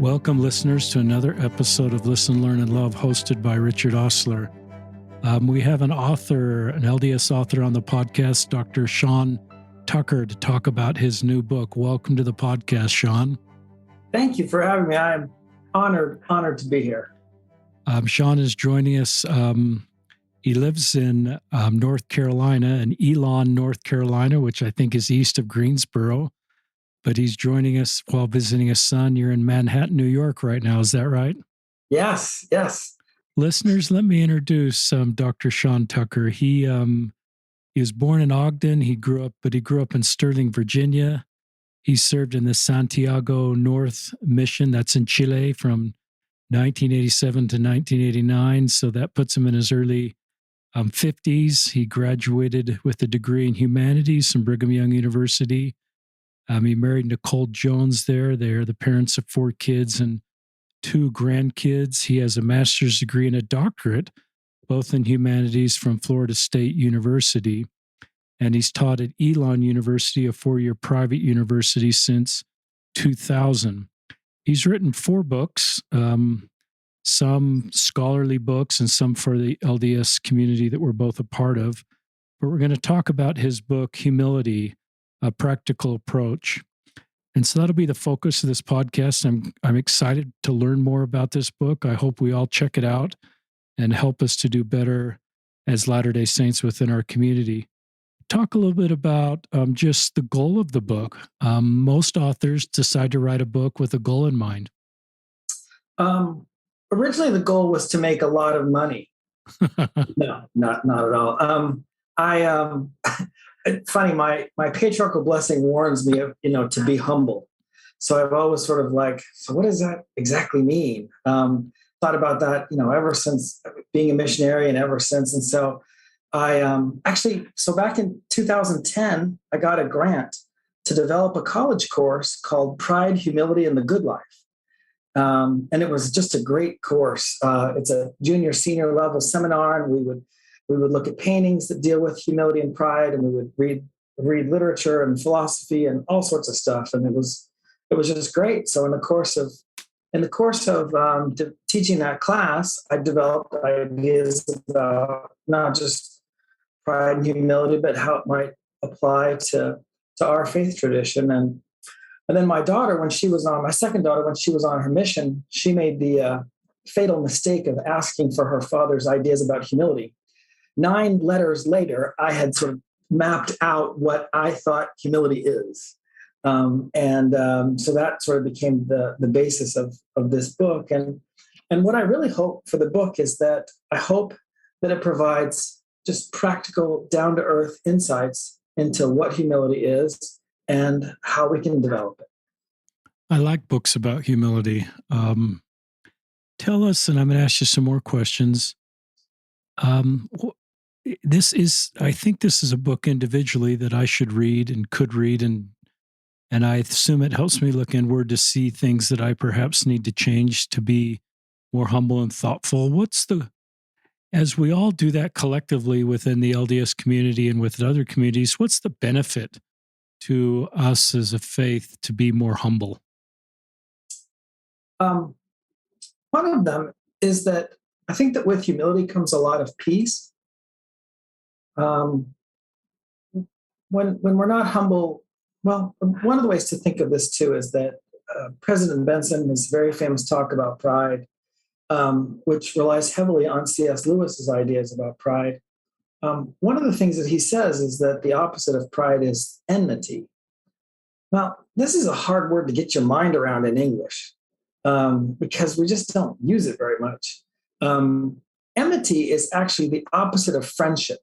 Welcome, listeners, to another episode of Listen, Learn, and Love, hosted by Richard Osler. We have an author, an LDS author on the podcast, Dr. Shawn Tucker, to talk about his new book. Welcome to the podcast, Shawn. Thank you for having me. I'm honored to be here. Shawn is joining us. He lives in North Carolina, in Elon, North Carolina, which I think is east of Greensboro. But he's joining us while visiting his son. You're in Manhattan, New York right now. Is that right? Yes. Listeners, let me introduce Dr. Shawn Tucker. He was born in Ogden. He grew up in Sterling, Virginia. He served in the Santiago North Mission, that's in Chile, from 1987 to 1989. So that puts him in his early 50s. He graduated with a degree in humanities from Brigham Young University. He married Nicole Jones there. They're the parents of 4 kids and 2 grandkids. He has a master's degree and a doctorate, both in humanities, from Florida State University. And he's taught at Elon University, a 4-year private university, since 2000. He's written 4 books, some scholarly books and some for the LDS community that we're both a part of. But we're going to talk about his book, Humility, A Practical Approach. And so that'll be the focus of this podcast. I'm excited to learn more about this book. I hope we all check it out and help us to do better as Latter-day Saints within our community. Talk a little bit about just the goal of the book. Most authors decide to write a book with a goal in mind. Originally, the goal was to make a lot of money. No, not at all. It's funny, my patriarchal blessing warns me of, to be humble. So I've always sort of so what does that exactly mean? Thought about that, ever since being a missionary and ever since. And so I back in 2010, I got a grant to develop a college course called Pride, Humility, and the Good Life. And it was just a great course. It's a junior, senior level seminar, and we would look at paintings that deal with humility and pride, and we would read literature and philosophy and all sorts of stuff. And it was just great. So in the course of teaching that class, I developed ideas about not just pride and humility, but how it might apply to our faith tradition. And then my second daughter, when she was on her mission, she made the fatal mistake of asking for her father's ideas about humility. 9 letters later, I had sort of mapped out what I thought humility is. So that sort of became the basis of this book. And what I really hope for the book is that I hope that it provides just practical, down-to-earth insights into what humility is and how we can develop it. I like books about humility. Tell us, and I'm going to ask you some more questions. I think this is a book individually that I should read and could read, and I assume it helps me look inward to see things that I perhaps need to change to be more humble and thoughtful. As we all do that collectively within the LDS community and with other communities, what's the benefit to us as a faith to be more humble? One of them is that I think that with humility comes a lot of peace. When we're not humble, well, one of the ways to think of this too is that President Benson, his very famous talk about pride, which relies heavily on C.S. Lewis's ideas about pride. One of the things that he says is that the opposite of pride is enmity. Now, this is a hard word to get your mind around in English because we just don't use it very much. Enmity is actually the opposite of friendship.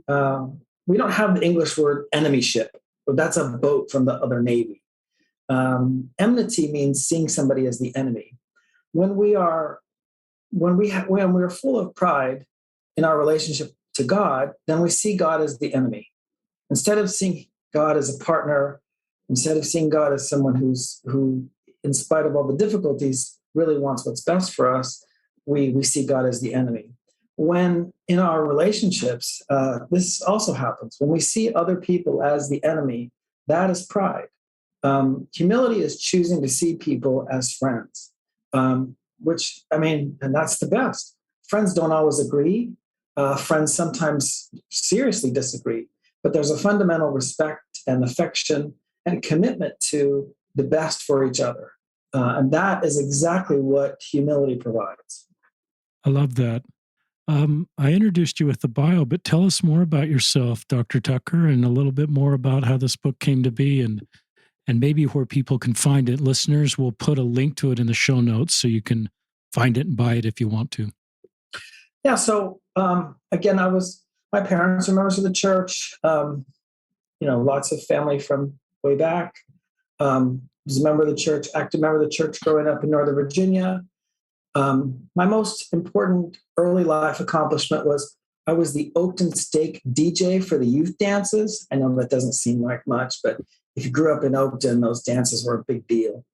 We don't have the English word enemyship, but that's a boat from the other Navy. Enmity means seeing somebody as the enemy. When we're full of pride in our relationship to God, then we see God as the enemy. Instead of seeing God as a partner, instead of seeing God as someone who, in spite of all the difficulties, really wants what's best for us, we see God as the enemy. When in our relationships, this also happens. When we see other people as the enemy, that is pride. Humility is choosing to see people as friends, which, I mean, and that's the best. Friends don't always agree. Friends sometimes seriously disagree, but there's a fundamental respect and affection and commitment to the best for each other. And that is exactly what humility provides. I love that. I introduced you with the bio, but tell us more about yourself, Dr. Tucker, and a little bit more about how this book came to be and maybe where people can find it. Listeners, will put a link to it in the show notes so you can find it and buy it if you want to. Yeah. So again, my parents are members of the church. Lots of family from way back. Was a member of the church, active member of the church growing up in Northern Virginia. My most important early life accomplishment was I was the Oakton Steak DJ for the youth dances. I know that doesn't seem like much, but if you grew up in Oakton, those dances were a big deal.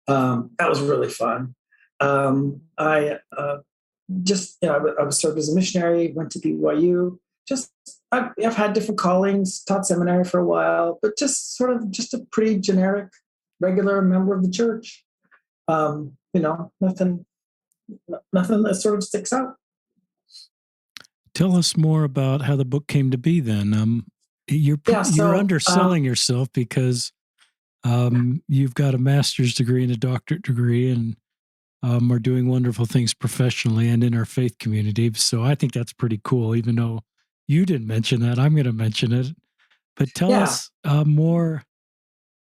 That was really fun. I was served as a missionary, went to BYU. I've had different callings, taught seminary for a while, but just a pretty generic, regular member of the church. Nothing that sort of sticks out. Tell us more about how the book came to be then. You're underselling yourself because you've got a master's degree and a doctorate degree and are doing wonderful things professionally and in our faith community. So I think that's pretty cool, even though you didn't mention that. I'm going to mention it. But tell us more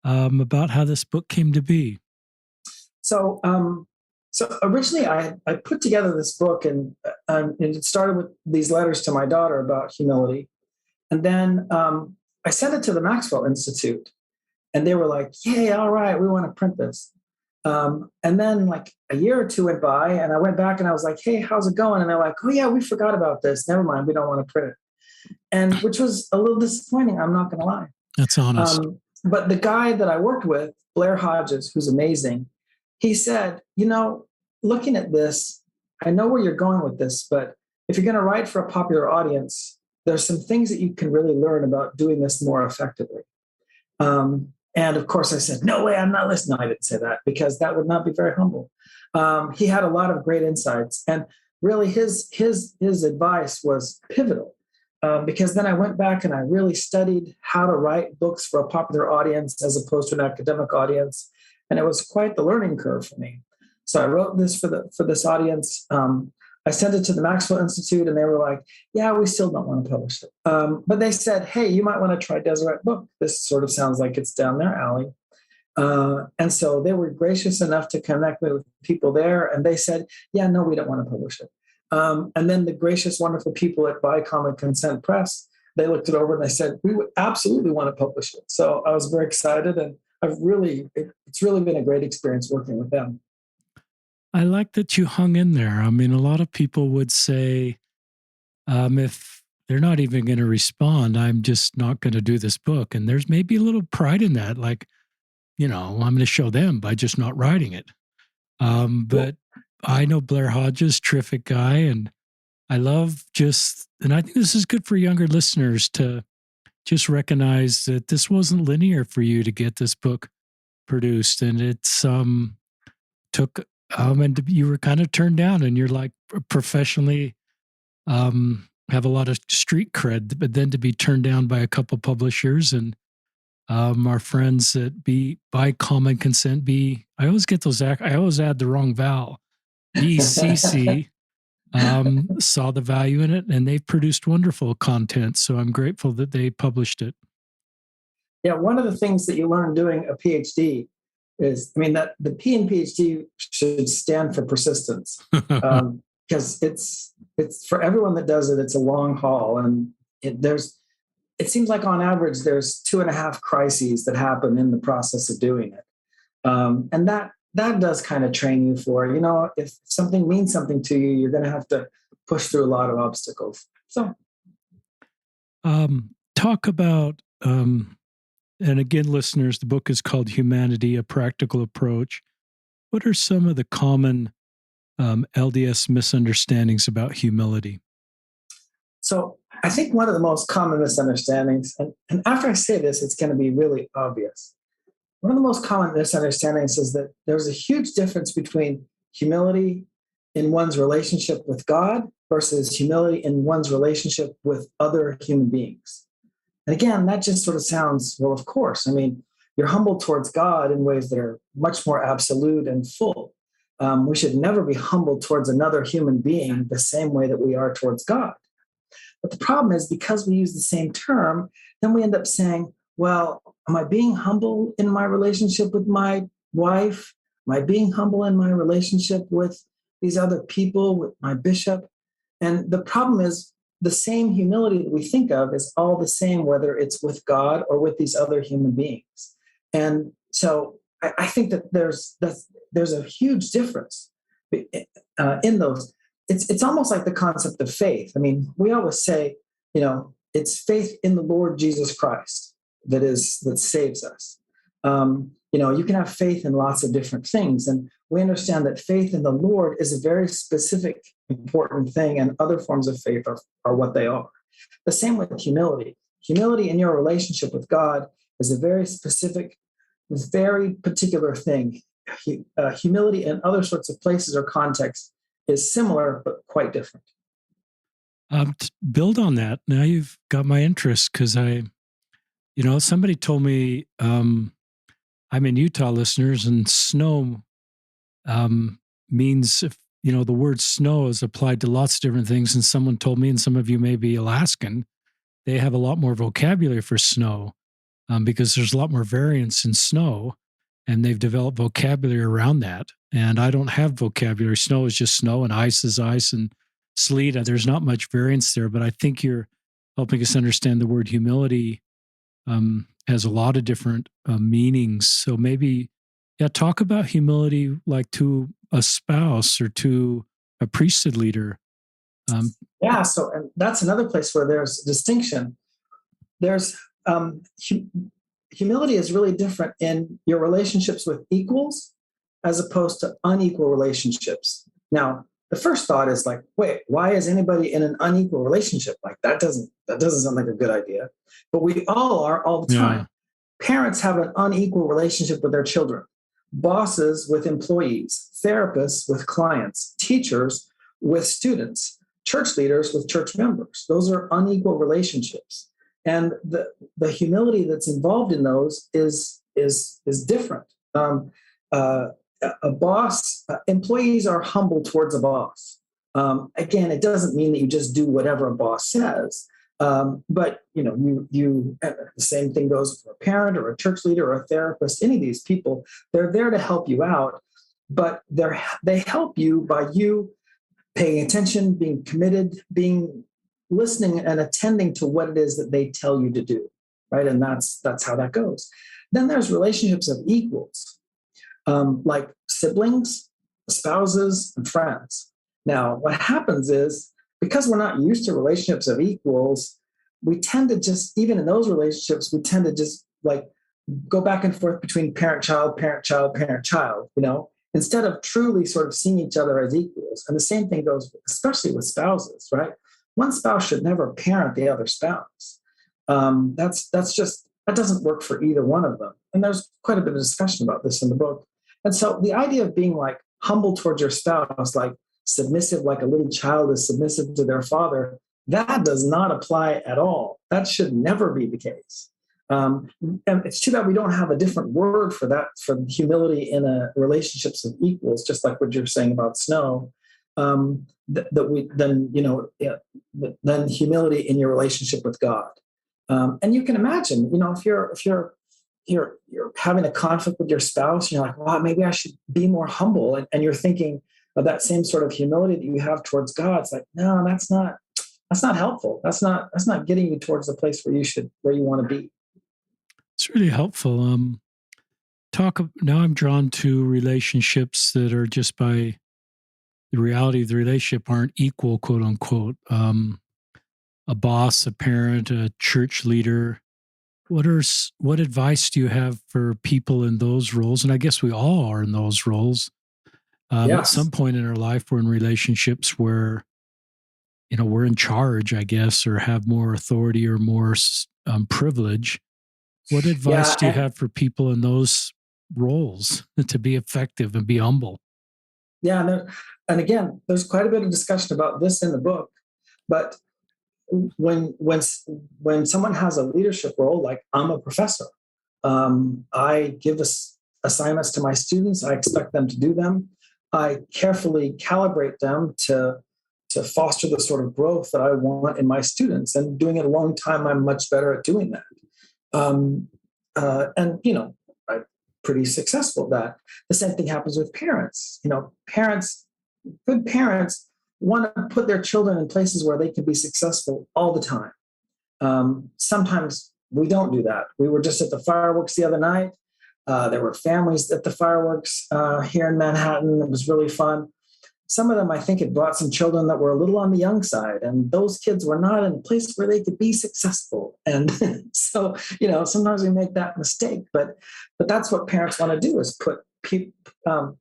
about how this book came to be. So originally I put together this book and it started with these letters to my daughter about humility. And then I sent it to the Maxwell Institute and they were like, yay, all right, we want to print this. And then like a year or two went by and I went back and I was like, hey, how's it going? And they're like, oh yeah, we forgot about this. Never mind. We don't want to print it. And which was a little disappointing. I'm not going to lie. That's honest. But the guy that I worked with, Blair Hodges, who's amazing, he said, looking at this, I know where you're going with this, but if you're going to write for a popular audience, there's some things that you can really learn about doing this more effectively. And of course I said, no way, I'm not listening. No, I didn't say that because that would not be very humble. He had a lot of great insights and really his advice was pivotal. Because then I went back and I really studied how to write books for a popular audience as opposed to an academic audience. And it was quite the learning curve for me. So I wrote this for this audience. I sent it to the Maxwell Institute and they were like, yeah, we still don't want to publish it. But they said, hey, you might want to try Deseret Book. This sort of sounds like it's down their alley. And so they were gracious enough to connect me with people there. And they said, yeah, no, we don't want to publish it. And then the gracious, wonderful people at By Common Consent Press, they looked it over and they said, we would absolutely want to publish it. So I was very excited and it's really been a great experience working with them. I like that you hung in there. I mean, a lot of people would say, if they're not even going to respond, I'm just not going to do this book. And there's maybe a little pride in that. Like, I'm going to show them by just not writing it. But I know Blair Hodges, terrific guy. And I love and I think this is good for younger listeners to just recognize that this wasn't linear for you to get this book produced. And it's, took, and you were kind of turned down and you're like professionally, have a lot of street cred, but then to be turned down by a couple publishers and, our friends at By Common Consent, I always get those, I always add the wrong vowel, BCC, saw the value in it and they've produced wonderful content. So I'm grateful that they published it. Yeah. One of the things that you learn doing a PhD is, that the P in PhD should stand for persistence. Because it's for everyone that does it, it's a long haul. And it seems like on average, there's 2.5 crises that happen in the process of doing it. And that does kind of train you for, if something means something to you, you're going to have to push through a lot of obstacles. So talk about, and again, listeners, the book is called Humanity, A Practical Approach. What are some of the common LDS misunderstandings about humility? So I think one of the most common misunderstandings, and after I say this, it's going to be really obvious. one of the most common misunderstandings is that there's a huge difference between humility in one's relationship with God versus humility in one's relationship with other human beings. And again, that just sort of sounds, well, of course. I mean, you're humble towards God in ways that are much more absolute and full. We should never be humble towards another human being the same way that we are towards God. But the problem is because we use the same term, then we end up saying, well, am I being humble in my relationship with my wife? Am I being humble in my relationship with these other people, with my bishop? And the problem is the same humility that we think of is all the same, whether it's with God or with these other human beings. And so I think that there's a huge difference in those. It's almost like the concept of faith. I mean, we always say, it's faith in the Lord Jesus Christ that saves us. You can have faith in lots of different things, and we understand that faith in the Lord is a very specific, important thing, and other forms of faith are what they are. The same with humility. Humility in your relationship with God is a very specific, very particular thing. Humility in other sorts of places or contexts is similar but quite different. To build on that, now you've got my interest because somebody told me I'm in Utah, listeners, and snow means the word snow is applied to lots of different things. And someone told me, and some of you may be Alaskan, they have a lot more vocabulary for snow because there's a lot more variance in snow, and they've developed vocabulary around that. And I don't have vocabulary. Snow is just snow, and ice is ice, and sleet. There's not much variance there, but I think you're helping us understand the word humility has a lot of different meanings. So maybe, talk about humility like to a spouse or to a priesthood leader. So and that's another place where there's distinction. There's humility is really different in your relationships with equals as opposed to unequal relationships. Now, the first thought is like, wait, why is anybody in an unequal relationship? Like that doesn't sound like a good idea. But we all are all the time. Yeah. Parents have an unequal relationship with their children, bosses with employees, therapists with clients, teachers with students, church leaders with church members. Those are unequal relationships. And the humility that's involved in those is different. A boss, employees are humble towards a boss. Again, it doesn't mean that you just do whatever a boss says, but the same thing goes for a parent or a church leader or a therapist. Any of these people, they're there to help you out, but they help you by you paying attention, being committed, being listening and attending to what it is that they tell you to do, right? And that's how that goes. Then there's relationships of equals. Like siblings, spouses, and friends. Now, what happens is because we're not used to relationships of equals, we tend to just, even in those relationships, we tend to just like go back and forth between parent-child, parent-child, parent-child, instead of truly sort of seeing each other as equals. And the same thing goes, especially with spouses, right? One spouse should never parent the other spouse. That doesn't work for either one of them. And there's quite a bit of discussion about this in the book. And so the idea of being like humble towards your spouse, like submissive, like a little child is submissive to their father, that does not apply at all. That should never be the case. And it's too bad we don't have a different word for that, for humility in relationships of equals, just like what you're saying about snow. Then humility in your relationship with God. And you can imagine, if you're having a conflict with your spouse, and you're like, well, maybe I should be more humble. And you're thinking of that same sort of humility that you have towards God. It's like, no, that's not helpful. That's not getting you towards the place where you want to be. It's really helpful. Now I'm drawn to relationships that are just by the reality of the relationship aren't equal, quote unquote. A boss, a parent, a church leader. What advice do you have for people in those roles? And I guess we all are in those roles. Yes. At some point in our life, we're in relationships where, we're in charge, I guess, or have more authority or more privilege. What advice Yeah, do you have for people in those roles to be effective and be humble? yeah, and again, there's quite a bit of discussion about this in the book. But when when when someone has a leadership role, like I'm a professor, I give assignments to my students. I expect them to do them. I carefully calibrate them to foster the sort of growth that I want in my students. And doing it a long time, I'm much better at doing that. Um, and I'm pretty successful at that. The same thing happens with parents. Good parents want to put their children in places where they can be successful all the time. Sometimes we don't do that. We were just at the fireworks the other night. There were families at the fireworks here in Manhattan. It was really fun. Some of them, I think, had brought some children that were a little on the young side, and those kids were not in a place where they could be successful. And so, sometimes we make that mistake. But that's what parents want to do, is put people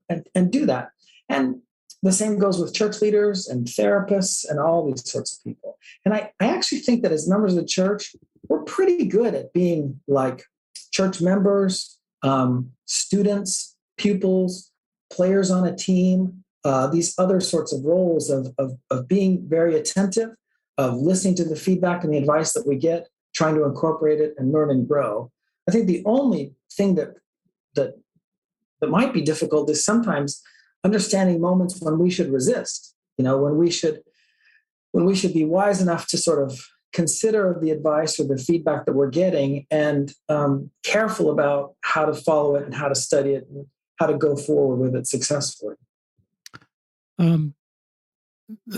and do that. And the same goes with church leaders and therapists and all these sorts of people. And I actually think that as members of the church, we're pretty good at being like church members, students, pupils, players on a team, these other sorts of roles of being very attentive, of listening to the feedback and the advice that we get, trying to incorporate it and learn and grow. I think the only thing that might be difficult is sometimes understanding moments when we should resist, when we should be wise enough to sort of consider the advice or the feedback that we're getting, and careful about how to follow it and how to study it and how to go forward with it successfully. Um,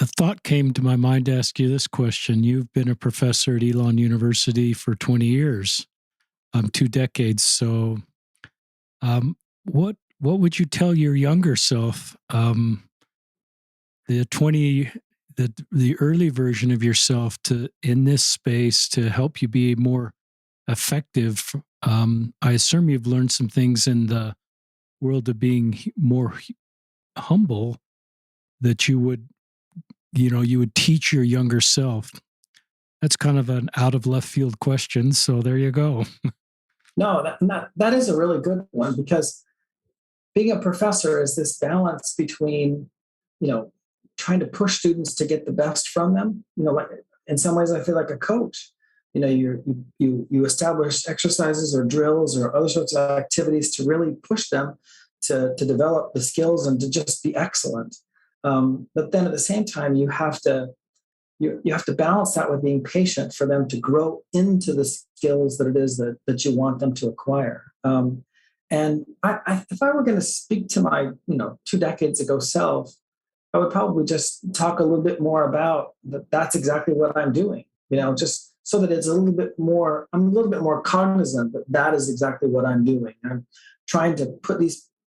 a thought came to my mind to ask you this question. You've been a professor at Elon University for 20 years, 2 decades. So, what would you tell your younger self, the 20, the early version of yourself, to in this space to help you be more effective? I assume you've learned some things in the world of being more humble that you would teach your younger self. That's kind of an out of left field question. So there you go. No, that is a really good one, because being a professor is this balance between, trying to push students to get the best from them. Like in some ways, I feel like a coach. You establish exercises or drills or other sorts of activities to really push them to develop the skills and to just be excellent. But then at the same time, you have to balance that with being patient for them to grow into the skills that it is that you want them to acquire. And if I were going to speak to my 2 decades ago self, I would probably just talk a little bit more about that. That's exactly what I'm doing. Just so that it's I'm a little bit more cognizant that is exactly what I'm doing. I'm trying to put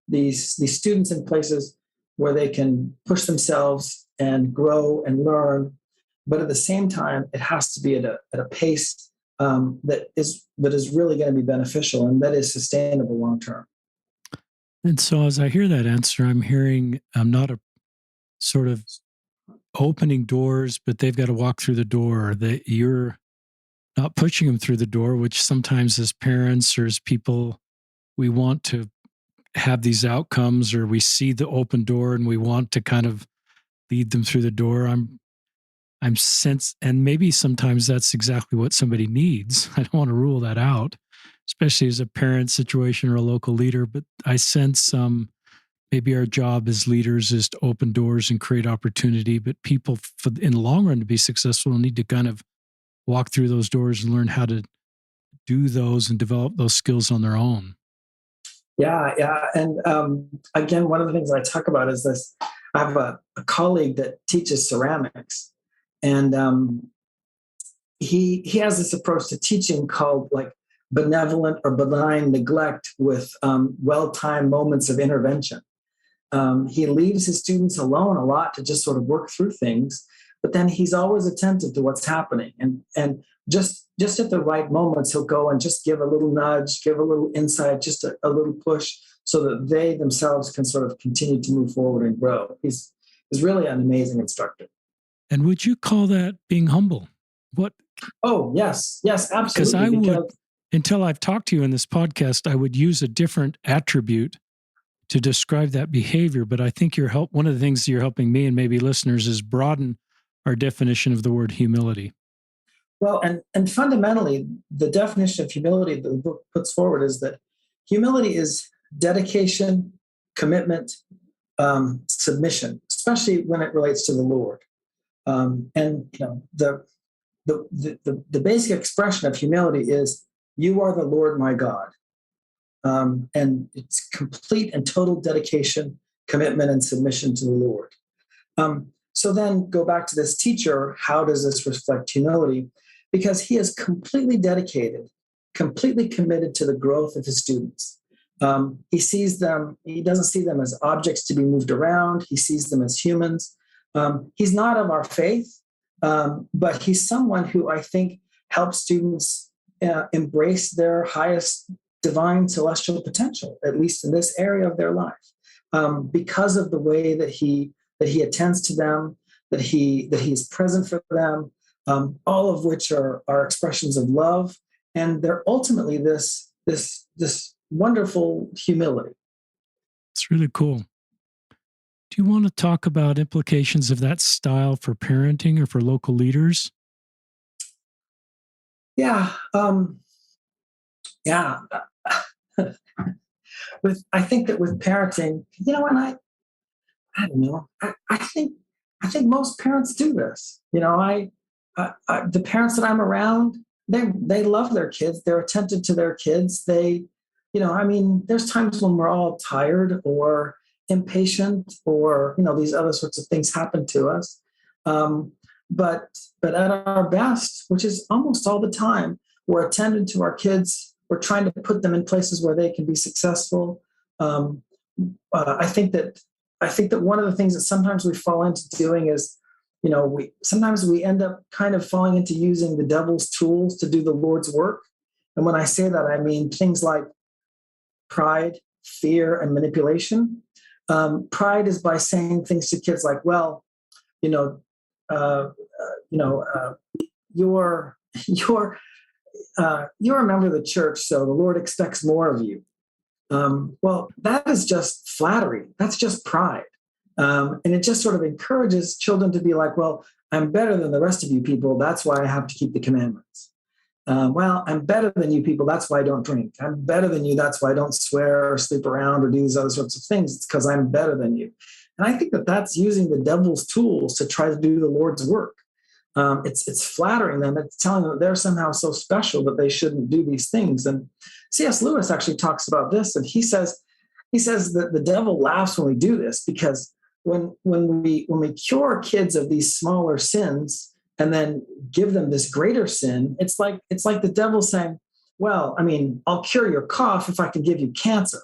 these students in places where they can push themselves and grow and learn. But at the same time, it has to be at a pace that is really going to be beneficial and that is sustainable long term. And so as I hear that answer, I'm hearing I'm not a sort of opening doors, but they've got to walk through the door. That you're not pushing them through the door, which sometimes as parents or as people, we want to have these outcomes, or we see the open door and we want to kind of lead them through the door. I'm sense, and maybe sometimes that's exactly what somebody needs. I don't want to rule that out, especially as a parent situation or a local leader. But I sense maybe our job as leaders is to open doors and create opportunity. But people, in the long run, to be successful, need to kind of walk through those doors and learn how to do those and develop those skills on their own. Yeah, yeah. And again, one of the things I talk about is this. I have a colleague that teaches ceramics, and he has this approach to teaching called like benevolent or benign neglect with well-timed moments of intervention. He leaves his students alone a lot to just sort of work through things, but then he's always attentive to what's happening, and just at the right moments he'll go and just give a little nudge, give a little insight, just a little push, so that they themselves can sort of continue to move forward and grow. He's really an amazing instructor. And would you call that being humble? What? Oh yes, Because absolutely. I would, until I've talked to you in this podcast, I would use a different attribute to describe that behavior. But I think one of the things you're helping me and maybe listeners is broaden our definition of the word humility. Well, and fundamentally, the definition of humility that the book puts forward is that humility is dedication, commitment, submission, especially when it relates to the Lord. And the basic expression of humility is, "You are the Lord my God," and it's complete and total dedication, commitment, and submission to the Lord. So then go back to this teacher. How does this reflect humility? Because he is completely dedicated, completely committed to the growth of his students. He doesn't see them as objects to be moved around. He sees them as humans. He's not of our faith, but he's someone who I think helps students embrace their highest divine celestial potential, at least in this area of their life, because of the way that he attends to them, that he's present for them, all of which are expressions of love, and they're ultimately this wonderful humility. It's really cool. Do you want to talk about implications of that style for parenting or for local leaders? Yeah, yeah. I think that with parenting, and I don't know. I think most parents do this. The parents that I'm around, they love their kids. They're attentive to their kids. There's times when we're all tired or impatient, or these other sorts of things happen to us. But at our best, which is almost all the time, we're attentive to our kids. We're trying to put them in places where they can be successful. I think that one of the things that sometimes we fall into doing is, sometimes we end up kind of falling into using the devil's tools to do the Lord's work. And when I say that, I mean things like pride, fear, and manipulation. Pride is by saying things to kids like, well, you're a member of the church, so the Lord expects more of you. Well, that is just flattery. That's just pride. And it just sort of encourages children to be like, well, I'm better than the rest of you people. That's why I have to keep the commandments. Well, I'm better than you people. That's why I don't drink. I'm better than you. That's why I don't swear or sleep around or do these other sorts of things. It's because I'm better than you. And I think that that's using the devil's tools to try to do the Lord's work. It's flattering them. It's telling them that they're somehow so special that they shouldn't do these things. And C.S. Lewis actually talks about this, and he says that the devil laughs when we do this, because when we cure kids of these smaller sins and then give them this greater sin, it's like the devil saying, well, I'll cure your cough if I can give you cancer.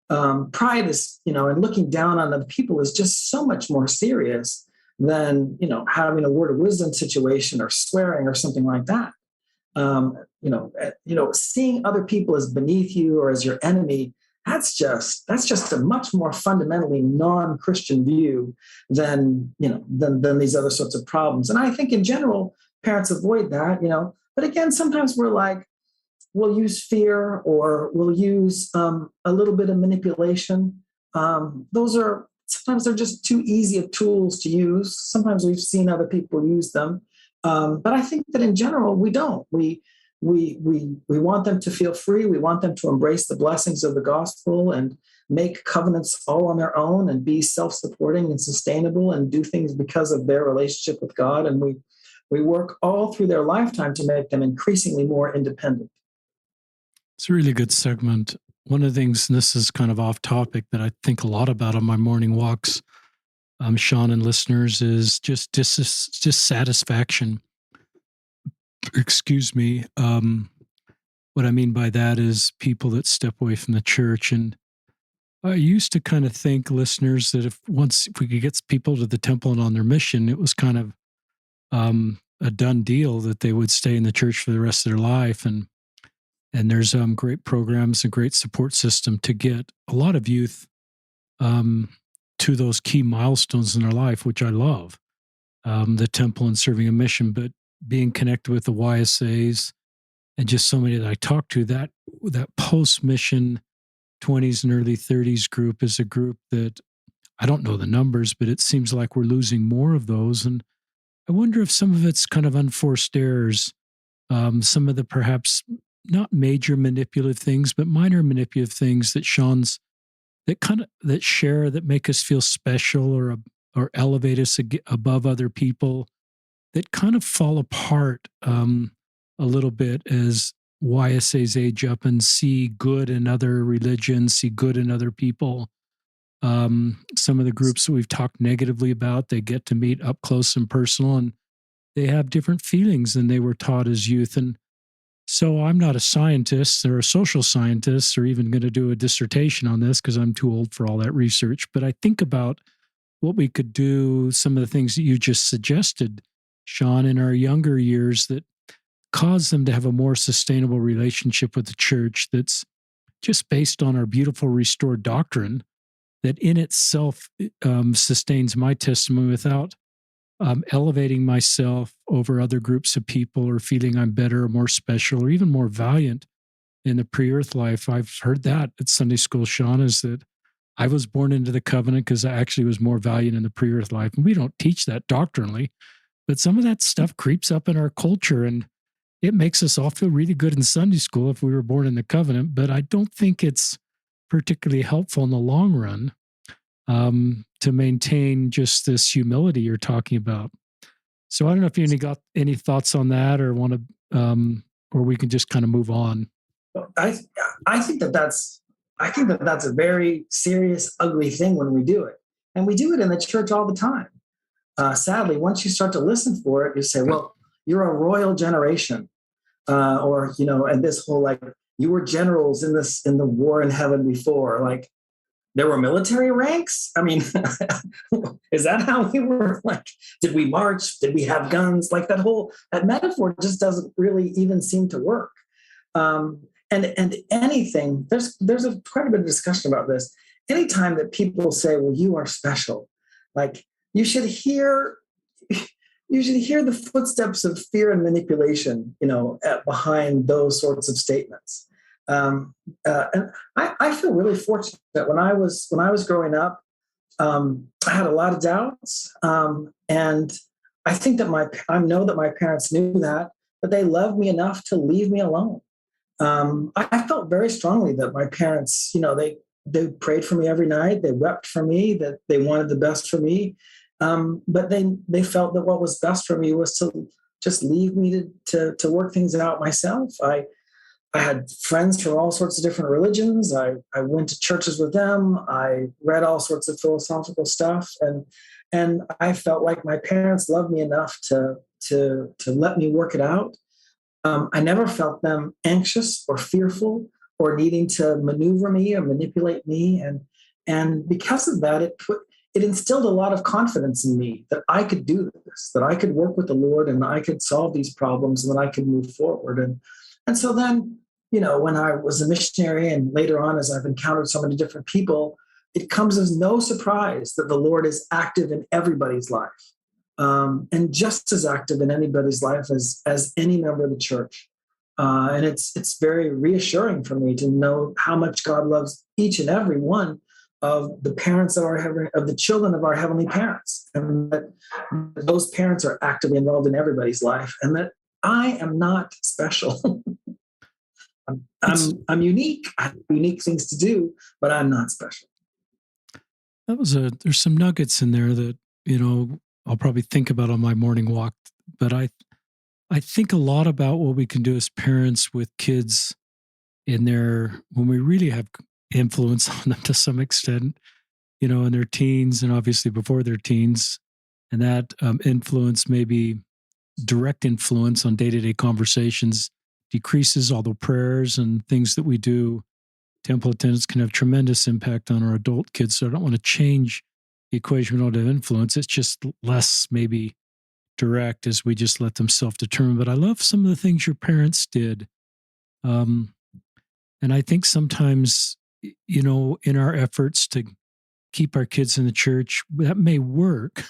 Pride is, and looking down on other people is just so much more serious than, having a word of wisdom situation or swearing or something like that. Seeing other people as beneath you or as your enemy, that's just a much more fundamentally non-Christian view than these other sorts of problems. And I think in general, parents avoid that, but again, sometimes we'll use fear, or we'll use a little bit of manipulation. Sometimes they're just too easy of tools to use. Sometimes we've seen other people use them. But I think that in general, we don't. We want them to feel free. We want them to embrace the blessings of the gospel and make covenants all on their own and be self-supporting and sustainable and do things because of their relationship with God. And we work all through their lifetime to make them increasingly more independent. It's a really good segment. One of the things, and this is kind of off topic, that I think a lot about on my morning walks, Shawn and listeners, is just dissatisfaction. Excuse me. What I mean by that is people that step away from the church. And I used to kind of think, listeners, that if we could get people to the temple and on their mission, it was kind of a done deal that they would stay in the church for the rest of their life. And there's great programs and great support system to get a lot of youth to those key milestones in their life, which I love, the temple and serving a mission, but being connected with the YSAs and just so many that I talk to, that post-mission 20s and early 30s group is a group that I don't know the numbers, but it seems like we're losing more of those. And I wonder if some of it's kind of unforced errors, some of the perhaps not major manipulative things, but minor manipulative things that Sean's that share that make us feel special or elevate us above other people that kind of fall apart a little bit as YSAs age up and see good in other religions, see good in other people. Some of the groups that we've talked negatively about, they get to meet up close and personal, and they have different feelings than they were taught as youth. And so I'm not a scientist or a social scientist or even going to do a dissertation on this because I'm too old for all that research. But I think about what we could do, some of the things that you just suggested, Shawn, in our younger years that cause them to have a more sustainable relationship with the church that's just based on our beautiful restored doctrine that in itself sustains my testimony without elevating myself over other groups of people or feeling I'm better or more special or even more valiant in the pre-earth life. I've heard that at Sunday school, Shawn, is that I was born into the covenant because I actually was more valiant in the pre-earth life. And we don't teach that doctrinally, but some of that stuff creeps up in our culture and it makes us all feel really good in Sunday school if we were born in the covenant. But I don't think it's particularly helpful in the long run to maintain just this humility you're talking about. So I don't know if you got any thoughts on that or want to, or we can just kind of move on. I think that's a very serious, ugly thing when we do it, and we do it in the church all the time. Sadly, once you start to listen for it, you say, "Well, you're a royal generation," or and this whole like you were generals in the war in heaven before, like. There were military ranks. I mean, is that how we were? Like, did we march? Did we have guns? Like that metaphor just doesn't really even seem to work. And anything there's quite a bit of discussion about this. Anytime that people say, "Well, you are special," like you should hear the footsteps of fear and manipulation, behind those sorts of statements. And I feel really fortunate that when I was growing up, I had a lot of doubts, and I think that I know that my parents knew that, but they loved me enough to leave me alone. I felt very strongly that my parents, they prayed for me every night, they wept for me, that they wanted the best for me, but they felt that what was best for me was to just leave me to work things out myself. I had friends from all sorts of different religions. I went to churches with them. I read all sorts of philosophical stuff, and I felt like my parents loved me enough to let me work it out. I never felt them anxious or fearful or needing to maneuver me or manipulate me, and because of that, it instilled a lot of confidence in me that I could do this, that I could work with the Lord, and I could solve these problems, and that I could move forward. And so then, when I was a missionary and later on, as I've encountered so many different people, it comes as no surprise that the Lord is active in everybody's life, and just as active in anybody's life as any member of the church. And it's very reassuring for me to know how much God loves each and every one of the parents of the children of our heavenly parents, and that those parents are actively involved in everybody's life, and that I am not special. I'm unique. I have unique things to do, but I'm not special. There's some nuggets in there that, I'll probably think about on my morning walk, but I think a lot about what we can do as parents with kids when we really have influence on them to some extent, in their teens and obviously before their teens. And that influence, maybe direct influence on day-to-day conversations, decreases, although prayers and things that we do, temple attendance, can have tremendous impact on our adult kids. So I don't want to change the equation. We don't have influence. It's just less maybe direct as we just let them self-determine. But I love some of the things your parents did. And I think sometimes, in our efforts to keep our kids in the church, that may work,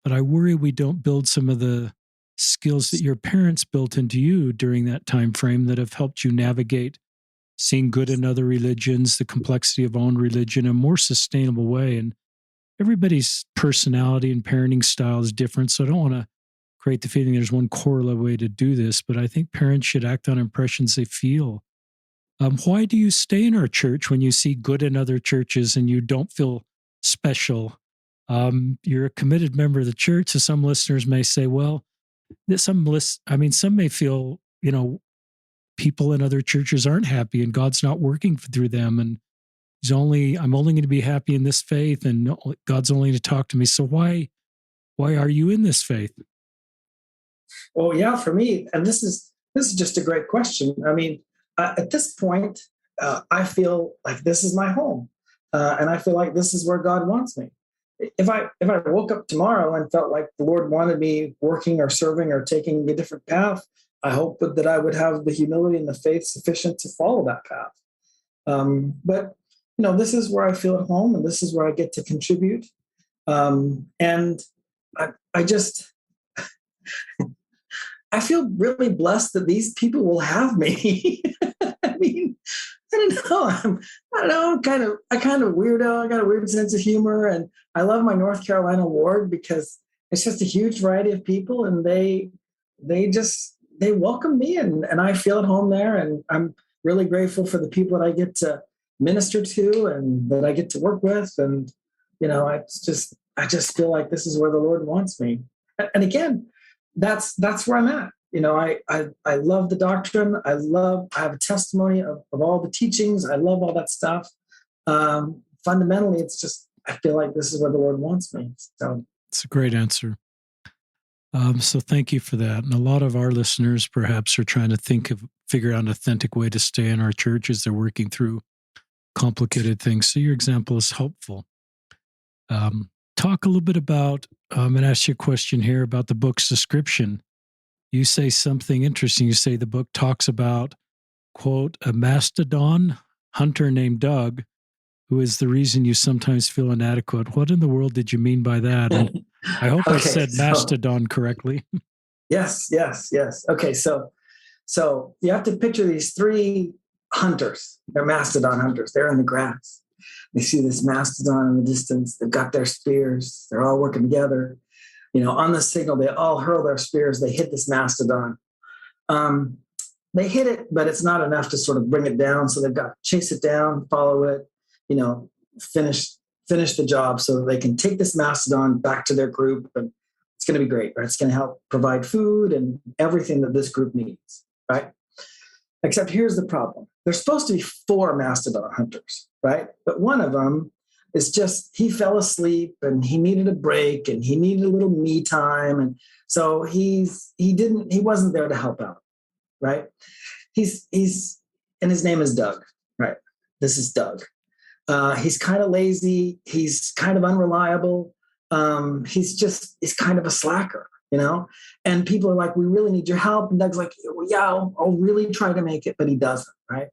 but I worry we don't build some of the skills that your parents built into you during that time frame that have helped you navigate seeing good in other religions, the complexity of own religion in a more sustainable way. And everybody's personality and parenting style is different. So I don't want to create the feeling there's one correlate way to do this, but I think parents should act on impressions they feel. Why do you stay in our church when you see good in other churches and you don't feel special? You're a committed member of the church. So some listeners may say, well, some may feel, people in other churches aren't happy and God's not working through them. And I'm only going to be happy in this faith and God's only to talk to me. So why are you in this faith? Well, yeah, for me, and this is just a great question. I mean, at this point, I feel like this is my home, and I feel like this is where God wants me. If I woke up tomorrow and felt like the Lord wanted me working or serving or taking a different path, I hope that I would have the humility and the faith sufficient to follow that path. But this is where I feel at home, and this is where I get to contribute. And I just I feel really blessed that these people will have me. I mean, I don't know. I'm kind of weirdo. I got a weird sense of humor, and I love my North Carolina ward because it's just a huge variety of people, and they welcome me, and I feel at home there, and I'm really grateful for the people that I get to minister to and that I get to work with, and I just feel like this is where the Lord wants me. And again, that's where I'm at. I love the doctrine. I have a testimony of all the teachings. I love all that stuff. Fundamentally, it's just, I feel like this is where the Lord wants me. So it's a great answer. So thank you for that. And a lot of our listeners perhaps are trying to figure out an authentic way to stay in our church as they're working through complicated things. So your example is helpful. Talk a little bit about, I'm going to ask you a question here about the book's description. You say something interesting. You say the book talks about, quote, a mastodon hunter named Doug, who is the reason you sometimes feel inadequate. What in the world did you mean by that? And I hope I said mastodon correctly. Yes. Okay, so you have to picture these three hunters. They're mastodon hunters. They're in the grass. They see this mastodon in the distance. They've got their spears. They're all working together. On the signal, they all hurl their spears. They hit this mastodon. They hit it, but it's not enough to sort of bring it down. So they've got to chase it down, follow it, finish the job so that they can take this mastodon back to their group. And it's going to be great, right? It's going to help provide food and everything that this group needs, right? Except here's the problem. There's supposed to be 4 mastodon hunters, right? But one of them is just, he fell asleep and he needed a break and he needed a little me time. And so he wasn't there to help out, right? He's and his name is Doug, right? This is Doug. He's kind of lazy. He's kind of unreliable. He's kind of a slacker, and people are like, we really need your help. And Doug's like, well, yeah, I'll really try to make it, but he doesn't. Right.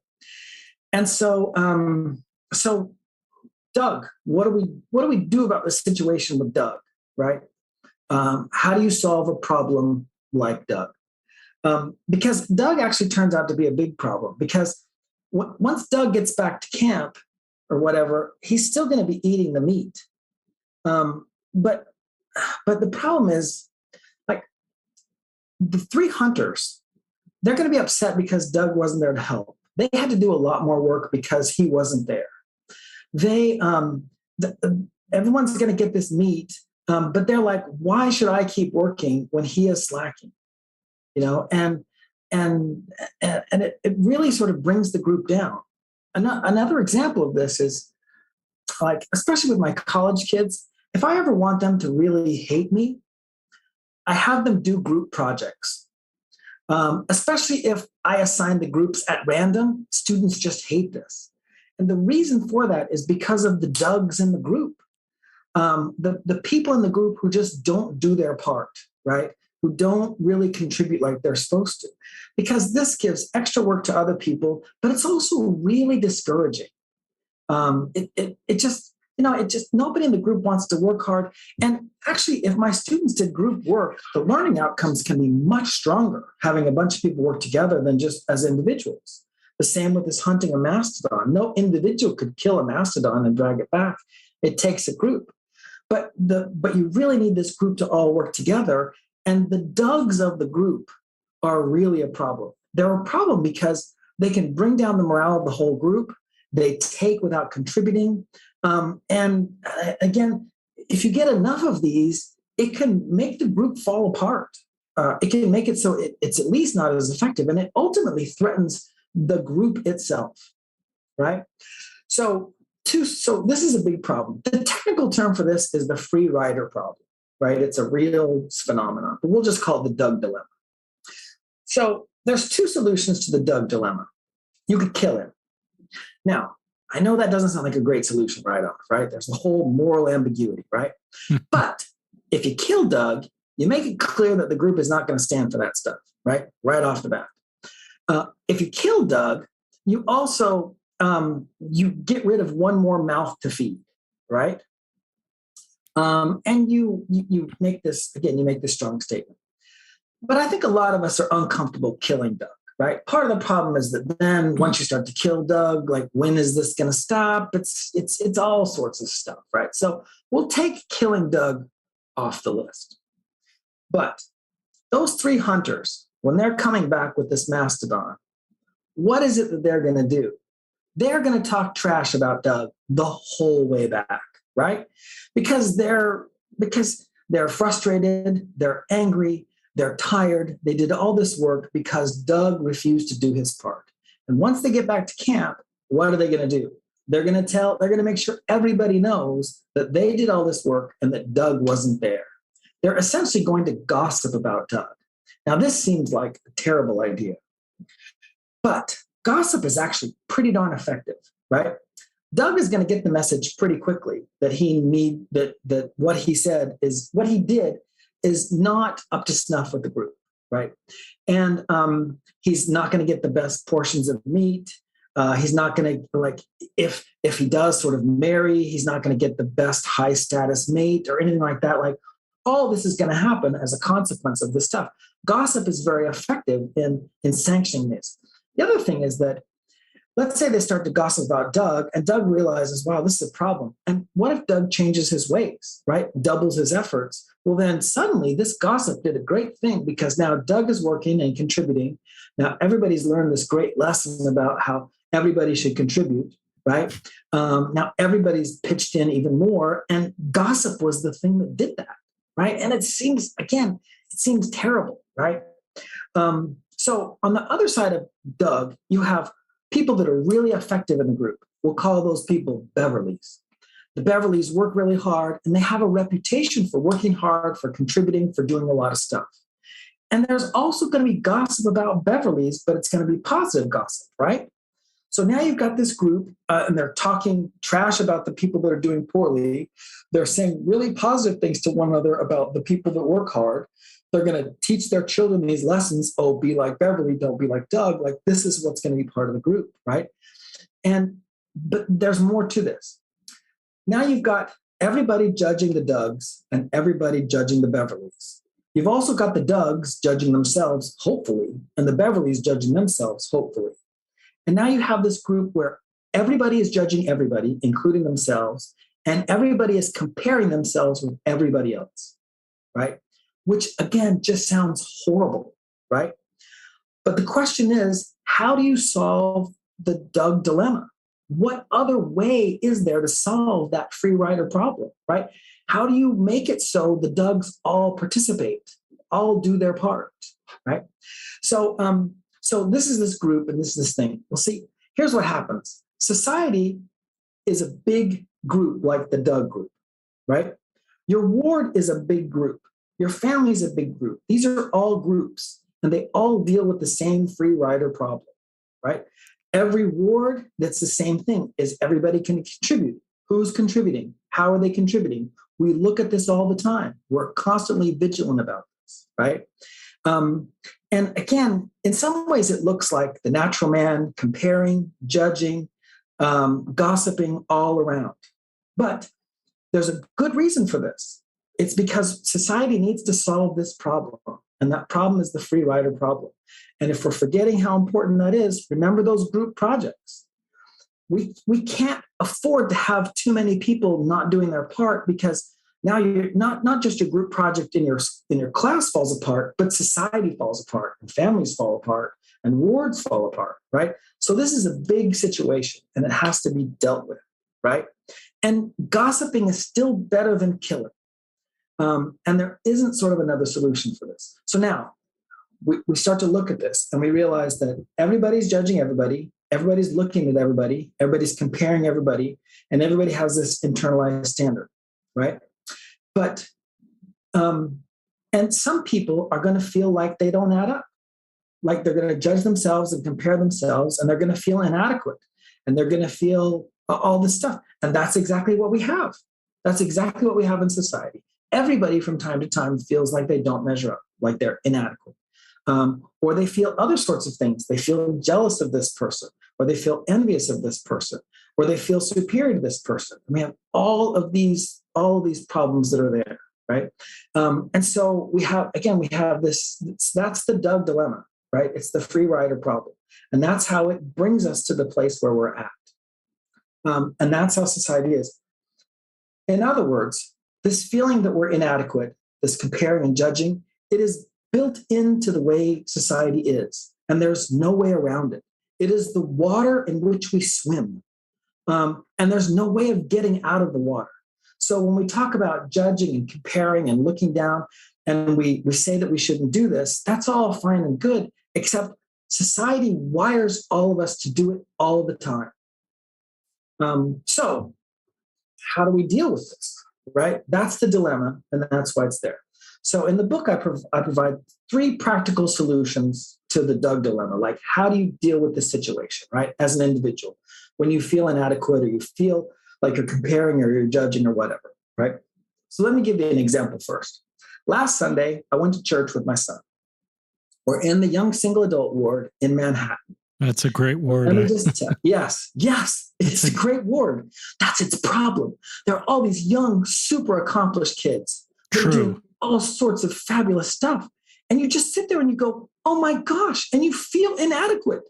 And so Doug, what do we do about the situation with Doug? Right. How do you solve a problem like Doug? Because Doug actually turns out to be a big problem, because once Doug gets back to camp or whatever, he's still going to be eating the meat. But the problem is, like, the 3 hunters, they're going to be upset because Doug wasn't there to help. They had to do a lot more work because he wasn't there. Everyone's going to get this meat, but they're like, why should I keep working when he is slacking? And it really sort of brings the group down. Another example of this is, like, especially with my college kids, if I ever want them to really hate me, I have them do group projects. Especially if I assign the groups at random, students just hate this. And the reason for that is because of the Dougs in the group. The people in the group who just don't do their part, right? Who don't really contribute like they're supposed to. Because this gives extra work to other people, but it's also really discouraging. It just it just, nobody in the group wants to work hard. And actually, if my students did group work, the learning outcomes can be much stronger having a bunch of people work together than just as individuals. The same with this hunting a mastodon. No individual could kill a mastodon and drag it back. It takes a group. But you really need this group to all work together. And the Dougs of the group are really a problem. They're a problem because they can bring down the morale of the whole group. They take without contributing. And again, if you get enough of these, it can make the group fall apart. It can make it so it's at least not as effective, and it ultimately threatens the group itself, right? So this is a big problem. The technical term for this is the free rider problem, right? It's a real phenomenon, but we'll just call it the Doug dilemma. So there's two solutions to the Doug dilemma. You could kill him. Now, I know that doesn't sound like a great solution right off, right? There's a whole moral ambiguity, right? But if you kill Doug, you make it clear that the group is not going to stand for that stuff, right? Right off the bat. If you kill Doug, you also you get rid of one more mouth to feed, right? And you make this, again, you make this strong statement. But I think a lot of us are uncomfortable killing Doug, right? Part of the problem is that then once you start to kill Doug, like, when is this going to stop? It's all sorts of stuff, right? So we'll take killing Doug off the list. But those three hunters, when they're coming back with this mastodon, what is it that they're going to do? They're going to talk trash about Doug the whole way back, right? Because they're frustrated, they're angry, they're tired. They did all this work because Doug refused to do his part. And once they get back to camp, what are they going to do? They're going to make sure everybody knows that they did all this work and that Doug wasn't there. They're essentially going to gossip about Doug. Now, this seems like a terrible idea, but gossip is actually pretty darn effective, right? Doug is going to get the message pretty quickly that that what he did is not up to snuff with the group, right? And he's not going to get the best portions of meat. He's not going to, if he does sort of marry, he's not going to get the best high status mate or anything like that. Like, all this is going to happen as a consequence of this stuff. Gossip is very effective in sanctioning this. The other thing is that, let's say they start to gossip about Doug, and Doug realizes, wow, this is a problem. And what if Doug changes his ways, right? Doubles his efforts. Well, then suddenly this gossip did a great thing, because now Doug is working and contributing. Now everybody's learned this great lesson about how everybody should contribute, right? Now everybody's pitched in even more, and gossip was the thing that did that, right? And it seems terrible, right? So on the other side of Doug, you have people that are really effective in the group. We'll call those people Beverleys. The Beverleys work really hard, and they have a reputation for working hard, for contributing, for doing a lot of stuff. And there's also going to be gossip about Beverleys, but it's going to be positive gossip, right? So now you've got this group, and they're talking trash about the people that are doing poorly. They're saying really positive things to one another about the people that work hard. They're going to teach their children these lessons. Oh, be like Beverly, don't be like Doug. Like, this is what's going to be part of the group, right? But there's more to this. Now you've got everybody judging the Dougs and everybody judging the Beverleys. You've also got the Dougs judging themselves, hopefully, and the Beverleys judging themselves, hopefully. And now you have this group where everybody is judging everybody, including themselves, and everybody is comparing themselves with everybody else, right? Which, again, just sounds horrible, right? But the question is, how do you solve the Doug dilemma? What other way is there to solve that free rider problem, right? How do you make it so the Dougs all participate, all do their part, right? So this is this group, and this is this thing. Well, see, here's what happens. Society is a big group, like the Doug group, right? Your ward is a big group. Your family is a big group. These are all groups, and they all deal with the same free rider problem, right? Every ward, that's the same thing, is everybody can contribute. Who's contributing? How are they contributing? We look at this all the time. We're constantly vigilant about this, right? And again, in some ways, it looks like the natural man comparing, judging, gossiping all around. But there's a good reason for this. It's because society needs to solve this problem. And that problem is the free rider problem. And if we're forgetting how important that is, remember those group projects. We can't afford to have too many people not doing their part, because now you're not just your group project in your class falls apart, but society falls apart, and families fall apart, and wards fall apart, right? So this is a big situation, and it has to be dealt with, right? And gossiping is still better than killing. And there isn't sort of another solution for this. So now we start to look at this, and we realize that everybody's judging everybody, everybody's looking at everybody, everybody's comparing everybody, and everybody has this internalized standard, right? But, and some people are going to feel like they don't add up, like they're going to judge themselves and compare themselves, and they're going to feel inadequate, and they're going to feel all this stuff. And that's exactly what we have. That's exactly what we have in society. Everybody from time to time feels like they don't measure up, like they're inadequate. Or they feel other sorts of things. They feel jealous of this person, or they feel envious of this person, or they feel superior to this person. And we have all of these problems that are there, right? And so we have this, that's the Doug dilemma, right? It's the free rider problem. And that's how it brings us to the place where we're at. And that's how society is. In other words, this feeling that we're inadequate, this comparing and judging, it is built into the way society is, and there's no way around it. It is the water in which we swim, and there's no way of getting out of the water. So when we talk about judging and comparing and looking down, and we say that we shouldn't do this, that's all fine and good, except society wires all of us to do it all the time. So how do we deal with this, right? That's the dilemma, and that's why it's there. So in the book, I provide 3 practical solutions to the Doug dilemma. Like, how do you deal with this situation, right? As an individual, when you feel inadequate, or you feel like you're comparing, or you're judging, or whatever, right? So let me give you an example first. Last Sunday, I went to church with my son. We're in the young single adult ward in Manhattan. That's a great ward. Let me just tell yes, it's a great ward. That's its problem. There are all these young, super accomplished kids. They're doing all sorts of fabulous stuff. And you just sit there and you go, oh my gosh, and you feel inadequate.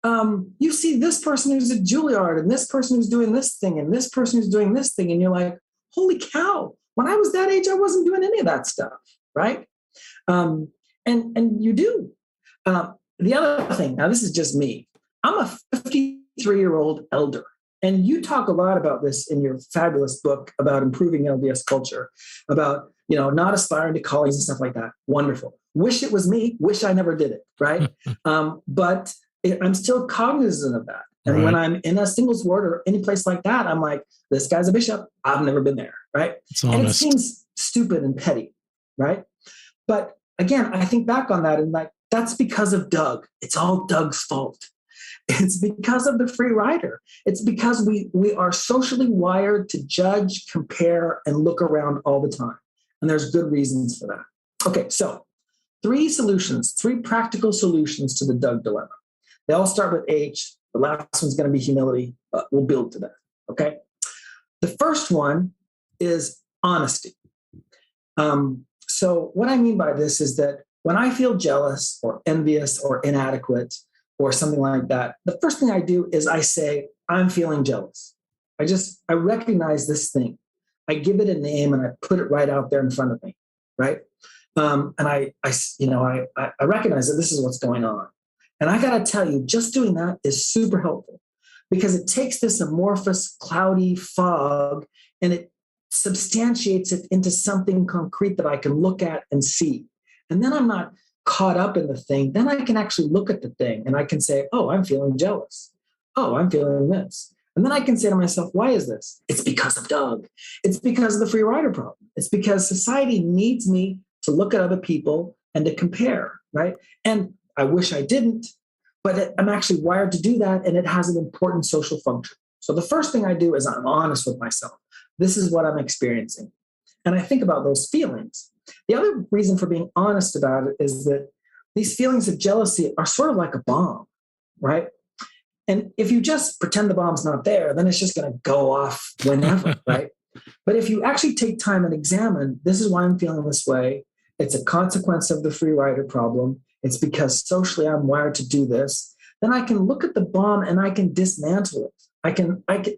You see this person who's at Juilliard, and this person who's doing this thing, and this person who's doing this thing, and you're like, holy cow, when I was that age, I wasn't doing any of that stuff, right? And you do. The other thing, now this is just me, I'm a 53-year-old elder. And you talk a lot about this in your fabulous book about improving LDS culture, about, not aspiring to callings and stuff like that. Wonderful. Wish it was me. Wish I never did it, right? But I'm still cognizant of that. And right. When I'm in a singles ward or any place like that, I'm like, this guy's a bishop. I've never been there, right? It's honest. And it seems stupid and petty, right? But again, I think back on that and like, that's because of Doug. It's all Doug's fault. It's because of the free rider. It's because we are socially wired to judge, compare, and look around all the time. And there's good reasons for that. Okay, so 3 practical solutions to the Doug dilemma. They all start with H. The last one's going to be humility. We'll build to that, okay? The first one is honesty. So what I mean by this is that when I feel jealous or envious or inadequate or something like that, the first thing I do is I say, I'm feeling jealous. I recognize this thing. I give it a name and I put it right out there in front of me, right? And I recognize that this is what's going on. And I got to tell you, just doing that is super helpful because it takes this amorphous, cloudy fog and it substantiates it into something concrete that I can look at and see. And then I'm not caught up in the thing. Then I can actually look at the thing and I can say, oh, I'm feeling jealous. Oh, I'm feeling this. And then I can say to myself, why is this? It's because of Doug. It's because of the free rider problem. It's because society needs me to look at other people and to compare, right? And I wish I didn't, but I'm actually wired to do that, and it has an important social function. So the first thing I do is I'm honest with myself. This is what I'm experiencing. And I think about those feelings. The other reason for being honest about it is that these feelings of jealousy are sort of like a bomb, right? And if you just pretend the bomb's not there, then it's just going to go off whenever, right? But if you actually take time and examine, this is why I'm feeling this way. It's a consequence of the free rider problem. It's because socially I'm wired to do this. Then I can look at the bomb and I can dismantle it.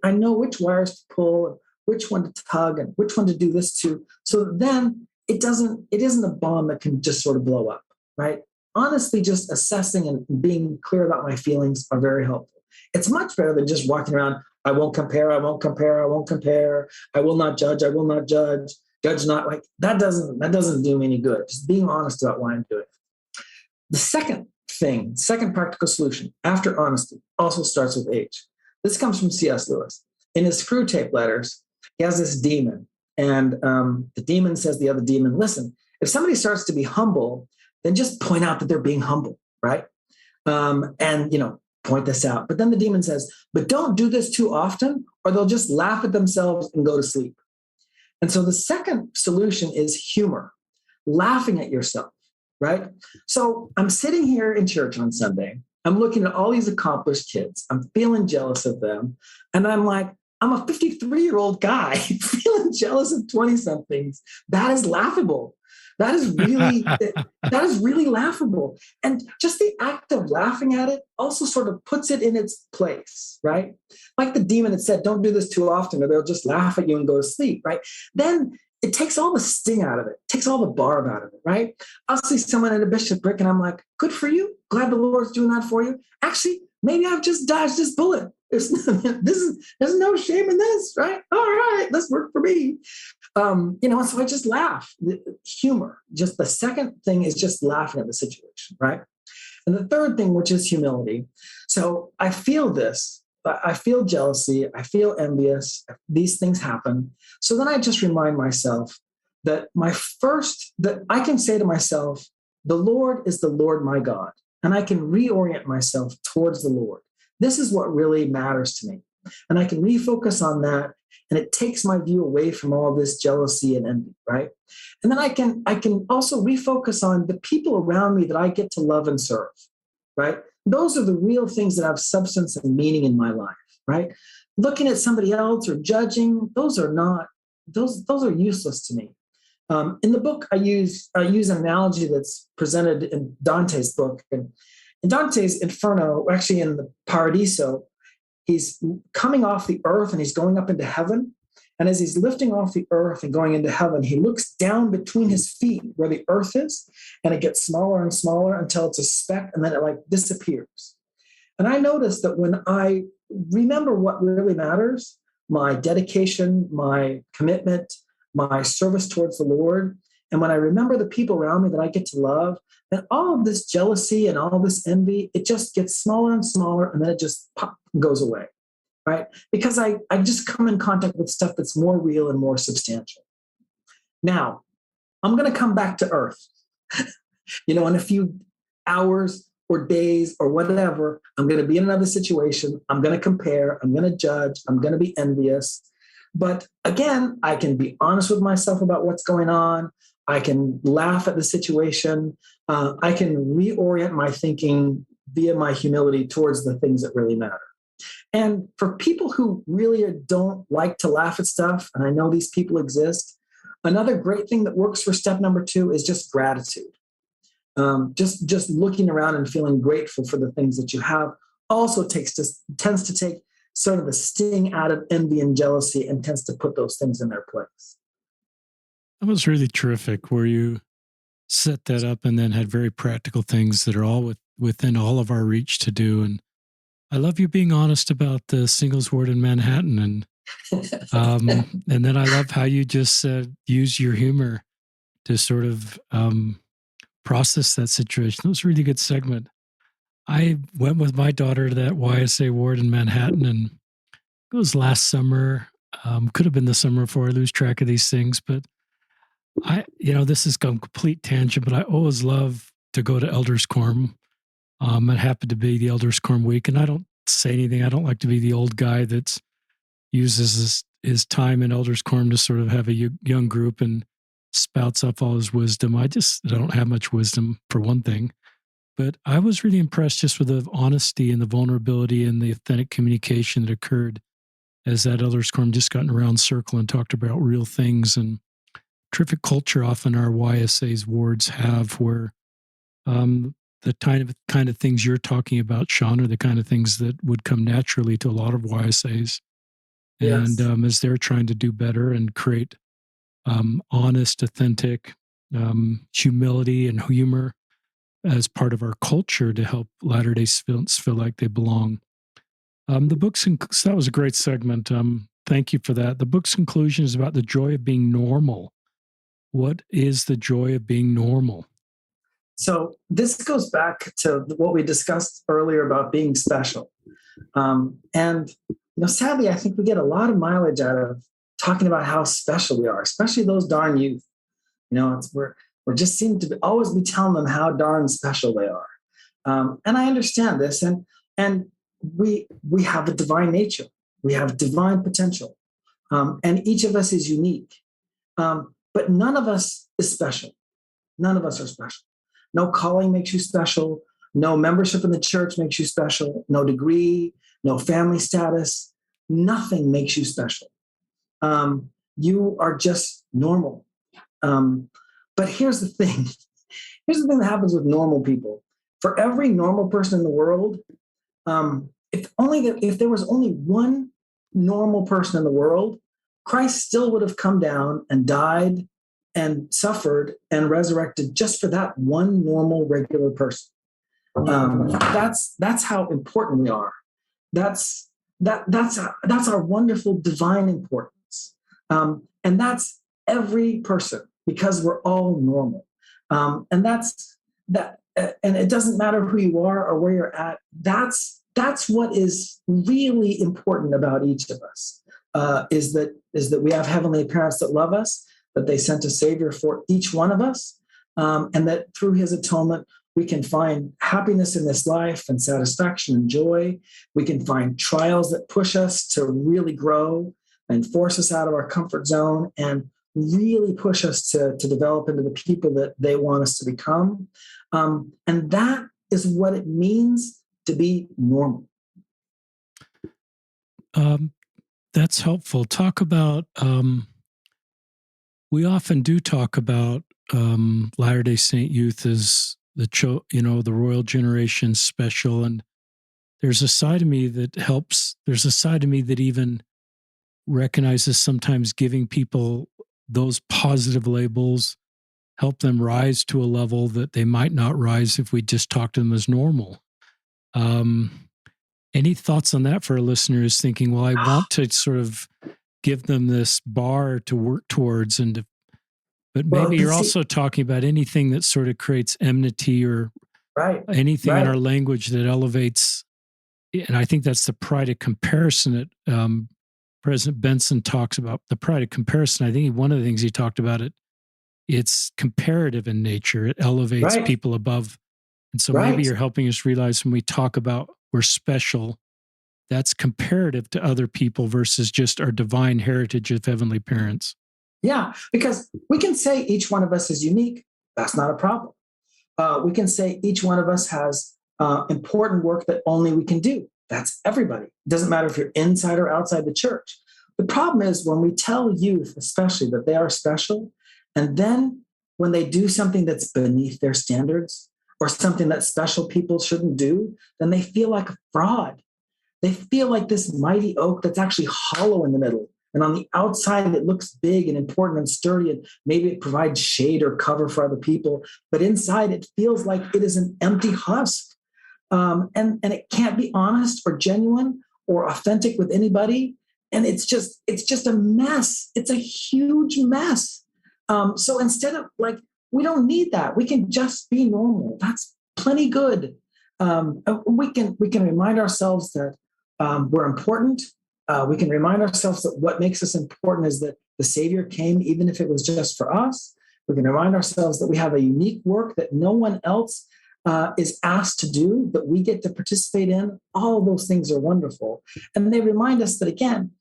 I know which wires to pull, and which one to tug, and which one to do this to. So then it isn't a bomb that can just sort of blow up, right? Honestly, just assessing and being clear about my feelings are very helpful. It's much better than just walking around. I won't compare. I won't compare. I won't compare. I will not judge. I will not judge. Judge not. Like that doesn't do me any good. Just being honest about why I'm doing it. The second practical solution after honesty also starts with H. This comes from C.S. Lewis. In his Screw Tape Letters, he has this demon, and the demon says to the other demon, "Listen, if somebody starts to be humble, then just point out that they're being humble, right? And point this out." But then the demon says, "But don't do this too often, or they'll just laugh at themselves and go to sleep." And so the second solution is humor, laughing at yourself, right? So I'm sitting here in church on Sunday. I'm looking at all these accomplished kids. I'm feeling jealous of them. And I'm like, I'm a 53-year-old guy feeling jealous of 20-somethings. That is laughable. That is really laughable. And just the act of laughing at it also sort of puts it in its place, right? Like the demon had said, don't do this too often or they'll just laugh at you and go to sleep, right? Then it takes all the sting out of it, takes all the barb out of it, right? I'll see someone at a bishopric and I'm like, good for you. Glad the Lord's doing that for you. Actually, maybe I've just dodged this bullet. There's no shame in this, right? All right, this worked for me. So I just laugh. Humor. Just the second thing is just laughing at the situation, right? And the third thing, which is humility. So I feel this. I feel jealousy. I feel envious. These things happen. So then I just remind myself that that I can say to myself, the Lord is the Lord my God. And I can reorient myself towards the Lord. This is what really matters to me. And I can refocus on that. And it takes my view away from all this jealousy and envy, right? And then I can also refocus on the people around me that I get to love and serve, right? Those are the real things that have substance and meaning in my life, right? Looking at somebody else or judging, those are useless to me. In the book, I use an analogy that's presented in Dante's book. And in Dante's Inferno, actually in the Paradiso, he's coming off the earth and he's going up into heaven. And as he's lifting off the earth and going into heaven, he looks down between his feet where the earth is, and it gets smaller and smaller until it's a speck, and then it like disappears. And I noticed that when I remember what really matters, my dedication, my commitment, my service towards the Lord, and when I remember the people around me that I get to love, then all of this jealousy and all this envy, it just gets smaller and smaller, and then it just goes away, right? Because I just come in contact with stuff that's more real and more substantial. Now, I'm going to come back to earth. In a few hours or days or whatever, I'm going to be in another situation. I'm going to compare. I'm going to judge. I'm going to be envious. But again, I can be honest with myself about what's going on. I can laugh at the situation. I can reorient my thinking via my humility towards the things that really matter. And for people who really don't like to laugh at stuff, and I know these people exist, another great thing that works for step number 2 is just gratitude. Just looking around and feeling grateful for the things that you have also tends to take sort of the sting out of envy and jealousy and tends to put those things in their place. That was really terrific where you set that up and then had very practical things that are all within all of our reach to do. And I love you being honest about the singles ward in Manhattan. And then I love how you just use your humor to sort of process that situation. That was a really good segment. I went with my daughter to that YSA ward in Manhattan, and it was last summer. Could have been the summer before. I lose track of these things, but this is a complete tangent, but I always love to go to Elders Quorum. It happened to be the Elders Quorum week, and I don't say anything. I don't like to be the old guy that uses his time in Elders Quorum to sort of have a young group and spouts up all his wisdom. I don't have much wisdom, for one thing. But I was really impressed just with the honesty and the vulnerability and the authentic communication that occurred as that Elders Quorum just got in a round circle and talked about real things. And terrific culture often our YSA's wards have, where the kind of things you're talking about, Shawn, are the kind of things that would come naturally to a lot of YSAs. And Yes. as they're trying to do better and create honest, authentic humility and humor as part of our culture to help Latter-day Saints feel like they belong. The book's so that was a great segment. Thank you for that. The book's conclusion is about the joy of being normal. What is the joy of being normal? So this goes back to what we discussed earlier about being special. And sadly, I think we get a lot of mileage out of talking about how special we are, especially those darn youth. We're just seem to always be telling them how darn special they are. And I understand this, and we have a divine nature, we have divine potential, and each of us is unique. But none of us is special. None of us are special. No calling makes you special. No membership in the church makes you special. No degree, no family status. Nothing makes you special. You are just normal. But here's the thing. Here's the thing that happens with normal people. For every normal person in the world, if there was only one normal person in the world, Christ still would have come down and died and suffered and resurrected just for that one normal, regular person. That's how important we are. That's our wonderful divine importance, and that's every person, because we're all normal, and that's that. And it doesn't matter who you are or where you're at. That's what is really important about each of us. Is that we have heavenly parents that love us, that they sent a Savior for each one of us, and that through His atonement, we can find happiness in this life and satisfaction and joy. We can find trials that push us to really grow and force us out of our comfort zone and really push us to develop into the people that they want us to become. And that is what it means to be normal. That's helpful. Talk about, we often do talk about Latter-day Saint youth as the royal generation special. And there's a side of me that helps. There's a side of me that even recognizes sometimes giving people those positive labels help them rise to a level that they might not rise if we just talk to them as normal. Any thoughts on that for our listeners thinking, well, I want to sort of give them this bar to work towards, but maybe you're also talking about anything that sort of creates enmity or anything in our language that elevates. And I think that's the pride of comparison that President Benson talks about. The pride of comparison. I think one of the things he talked about it's comparative in nature. It elevates people above. And so maybe you're helping us realize when we talk about we're special, that's comparative to other people versus just our divine heritage of heavenly parents. Yeah, because we can say each one of us is unique. That's not a problem. We can say each one of us has important work that only we can do. That's everybody. It doesn't matter if you're inside or outside the church. The problem is when we tell youth, especially, that they are special, and then when they do something that's beneath their standards or something that special people shouldn't do, then they feel like a fraud. They feel like this mighty oak that's actually hollow in the middle. And on the outside, it looks big and important and sturdy, and maybe it provides shade or cover for other people. But inside, it feels like it is an empty husk. And it can't be honest or genuine or authentic with anybody. And it's just a mess. It's a huge mess. So instead of we don't need that. We can just be normal. That's plenty good. We can remind ourselves that we're important. We can remind ourselves that what makes us important is that the Savior came, even if it was just for us. We can remind ourselves that we have a unique work that no one else is asked to do, that we get to participate in. All of those things are wonderful. And they remind us that, again,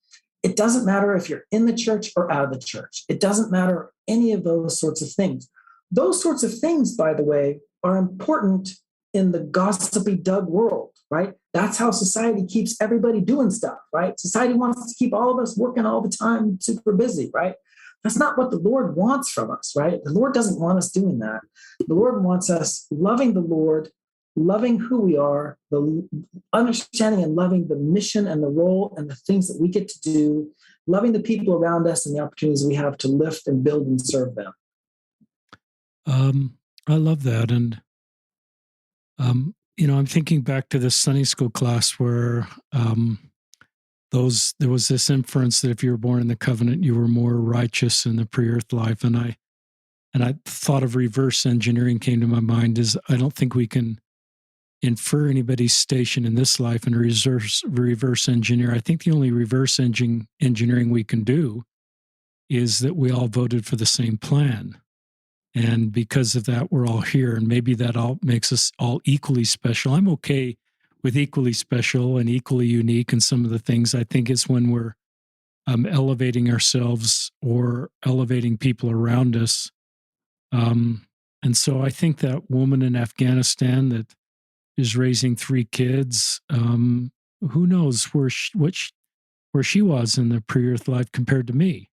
it doesn't matter if you're in the church or out of the church. It doesn't matter any of those sorts of things. Those sorts of things, by the way, are important in the gossipy Doug world, right? That's how society keeps everybody doing stuff, right? Society wants to keep all of us working all the time, super busy, right? That's not what the Lord wants from us, right? The Lord doesn't want us doing that. The Lord wants us loving the Lord, loving who we are, the understanding and loving the mission and the role and the things that we get to do, loving the people around us and the opportunities we have to lift and build and serve them. I love that. And, I'm thinking back to this Sunday school class where there was this inference that if you were born in the covenant, you were more righteous in the pre-earth life. And I thought of reverse engineering came to my mind is I don't think we can infer anybody's station in this life and reverse engineer. I think the only reverse engineering we can do is that we all voted for the same plan. And because of that, we're all here. And maybe that all makes us all equally special. I'm okay with equally special and equally unique. And some of the things I think it's when we're elevating ourselves or elevating people around us. And so I think that woman in Afghanistan that is raising 3 kids, who knows where she was in the pre-earth life compared to me.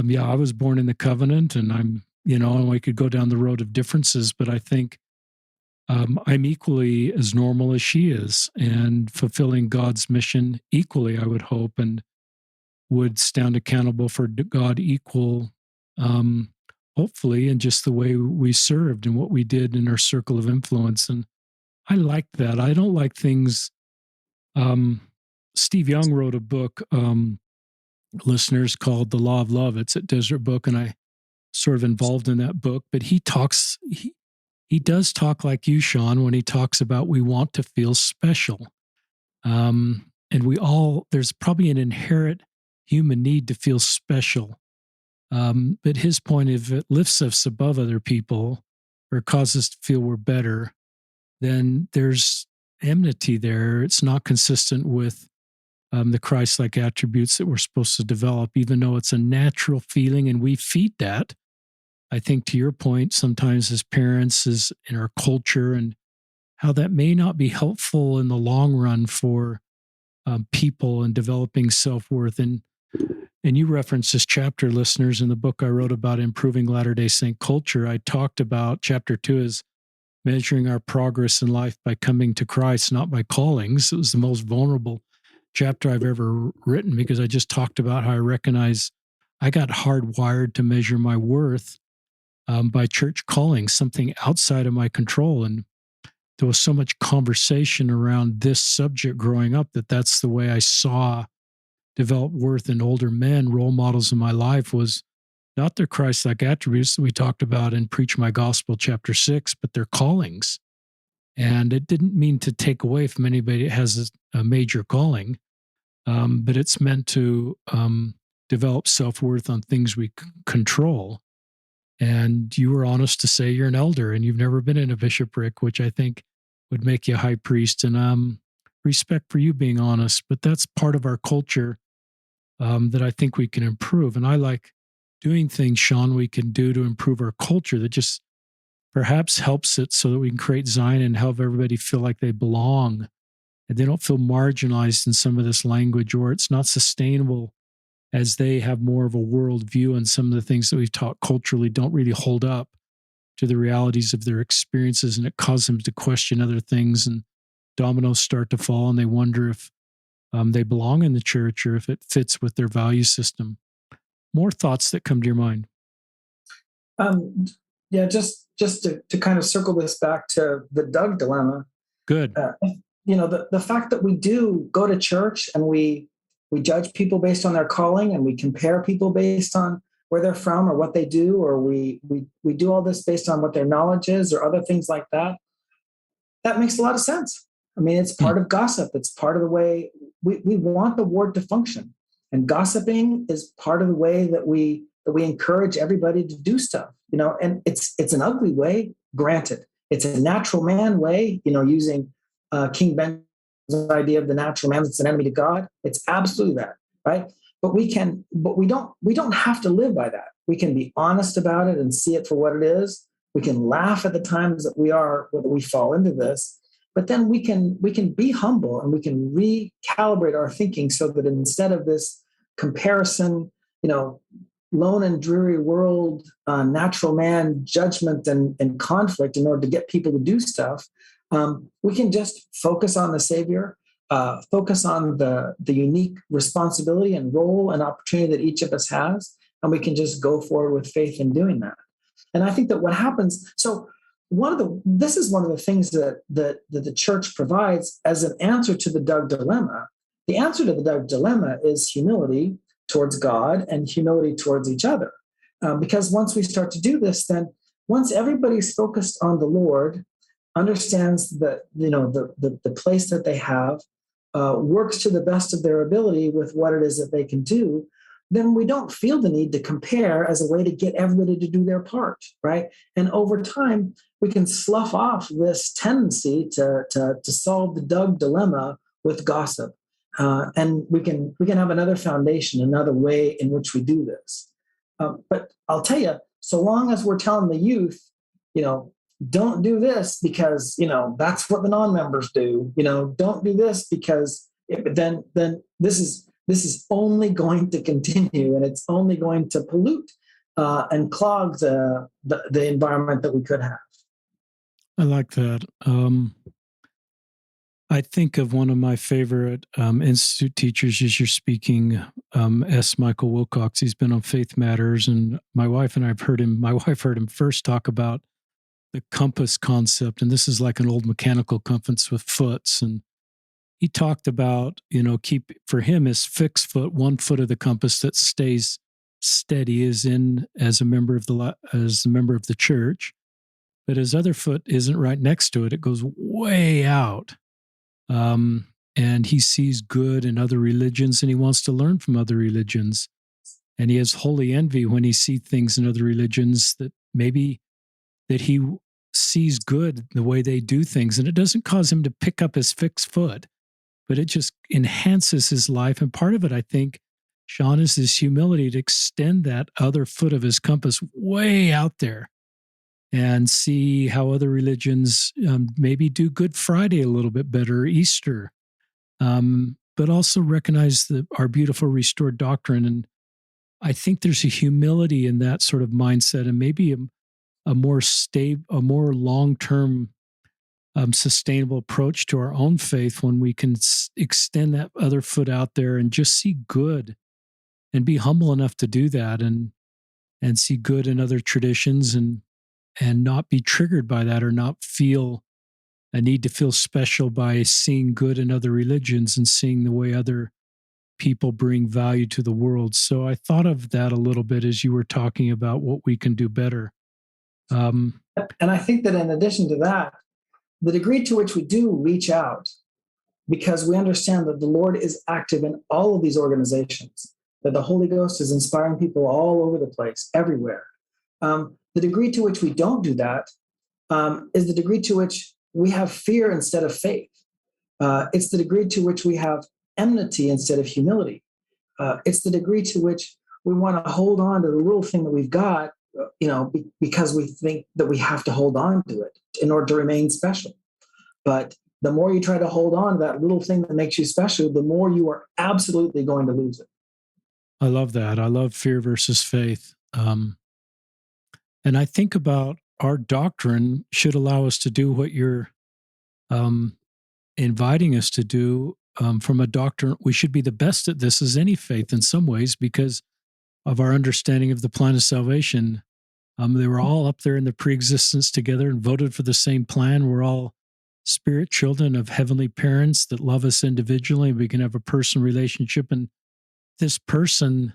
Yeah, I was born in the covenant, and and we could go down the road of differences, but I think I'm equally as normal as she is and fulfilling God's mission equally, I would hope, and would stand accountable for God equal, hopefully, in just the way we served and what we did in our circle of influence. And I like that. I don't like things. Steve Young wrote a book, listeners, called The Law of Love. It's a Desert Book, and I sort of involved in that book. But he does talk like you, Shawn, when he talks about we want to feel special. And there's probably an inherent human need to feel special. But his point, if it lifts us above other people or causes us to feel we're better, then there's enmity there. It's not consistent with the Christ-like attributes that we're supposed to develop, even though it's a natural feeling and we feed that. I think to your point, sometimes as parents, is in our culture, and how that may not be helpful in the long run for people and developing self-worth. And you referenced this chapter, listeners, in the book I wrote about improving Latter-day Saint culture. I talked about chapter 2 is measuring our progress in life by coming to Christ, not by callings. It was the most vulnerable chapter I've ever written because I just talked about how I recognize I got hardwired to measure my worth by church calling, something outside of my control. And there was so much conversation around this subject growing up that's the way I saw develop worth in older men. Role models in my life was not their Christ-like attributes that we talked about in Preach My Gospel, chapter 6, but their callings. And it didn't mean to take away from anybody that has a major calling, but it's meant to develop self-worth on things we control. And you were honest to say you're an elder and you've never been in a bishopric, which I think would make you a high priest. And respect for you being honest, but that's part of our culture that I think we can improve. And I like doing things, Shawn, we can do to improve our culture that just perhaps helps it so that we can create Zion and help everybody feel like they belong and they don't feel marginalized in some of this language, or it's not sustainable as they have more of a world view, and some of the things that we've taught culturally don't really hold up to the realities of their experiences, and it causes them to question other things, and dominoes start to fall, and they wonder if they belong in the church or if it fits with their value system. More thoughts that come to your mind? Yeah, just to kind of circle this back to the Doug dilemma. Good. The fact that we do go to church and we judge people based on their calling, and we compare people based on where they're from or what they do, or we do all this based on what their knowledge is or other things like that. That makes a lot of sense. I mean, it's part of gossip. It's part of the way we want the ward to function. And gossiping is part of the way that we encourage everybody to do stuff, and it's an ugly way, granted. It's a natural man way, using King Ben's idea of the natural man that's an enemy to God. It's absolutely that, right? But we don't have to live by that. We can be honest about it and see it for what it is. We can laugh at the times that we fall into this, but then we can be humble and we can recalibrate our thinking so that instead of this comparison, lone and dreary world, natural man judgment and conflict in order to get people to do stuff, we can just focus on the Savior, focus on the unique responsibility and role and opportunity that each of us has, and we can just go forward with faith in doing that. And I think that what happens, so this is one of the things that the church provides as an answer to the Doug dilemma. The answer to the Doug dilemma is humility towards God and humility towards each other. Because once we start to do this, then once everybody's focused on the Lord, understands that the place that they have, works to the best of their ability with what it is that they can do, then we don't feel the need to compare as a way to get everybody to do their part, right? And over time, we can slough off this tendency to solve the Doug dilemma with gossip. And we can have another foundation, another way in which we do this. But I'll tell you, so long as we're telling the youth, don't do this because that's what the non-members do. Don't do this because then this is only going to continue, and it's only going to pollute and clog the environment that we could have. I like that. I think of one of my favorite institute teachers as you're speaking, S. Michael Wilcox. He's been on Faith Matters, and my wife and I have heard him. My wife heard him first talk about the compass concept, and this is like an old mechanical compass with foots. And he talked about, keep for him his fixed foot, 1 foot of the compass that stays steady is in as a member of the church, but his other foot isn't right next to it. It goes way out. And he sees good in other religions and he wants to learn from other religions. And he has holy envy when he sees things in other religions that he sees good the way they do things. And it doesn't cause him to pick up his fixed foot, but it just enhances his life. And part of it, I think, Shawn, is his humility to extend that other foot of his compass way out there and see how other religions maybe do Good Friday a little bit better, Easter, but also recognize our beautiful restored doctrine. And I think there's a humility in that sort of mindset, and maybe a more more long-term, sustainable approach to our own faith when we can extend that other foot out there and just see good and be humble enough to do that and see good in other traditions and not be triggered by that or not feel a need to feel special by seeing good in other religions and seeing the way other people bring value to the world. So I thought of that a little bit as you were talking about what we can do better. And I think that in addition to that, the degree to which we do reach out, because we understand that the Lord is active in all of these organizations, that the Holy Ghost is inspiring people all over the place, everywhere. The degree to which we don't do that is the degree to which we have fear instead of faith. It's the degree to which we have enmity instead of humility. It's the degree to which we want to hold on to the little thing that we've got, because we think that we have to hold on to it in order to remain special. But the more you try to hold on to that little thing that makes you special, the more you are absolutely going to lose it. I love that. I love fear versus faith. And I think about our doctrine should allow us to do what you're inviting us to do from a doctrine. We should be the best at this as any faith in some ways because of our understanding of the plan of salvation. They were all up there in the preexistence together and voted for the same plan. We're all spirit children of heavenly parents that love us individually. We can have a personal relationship. And this person,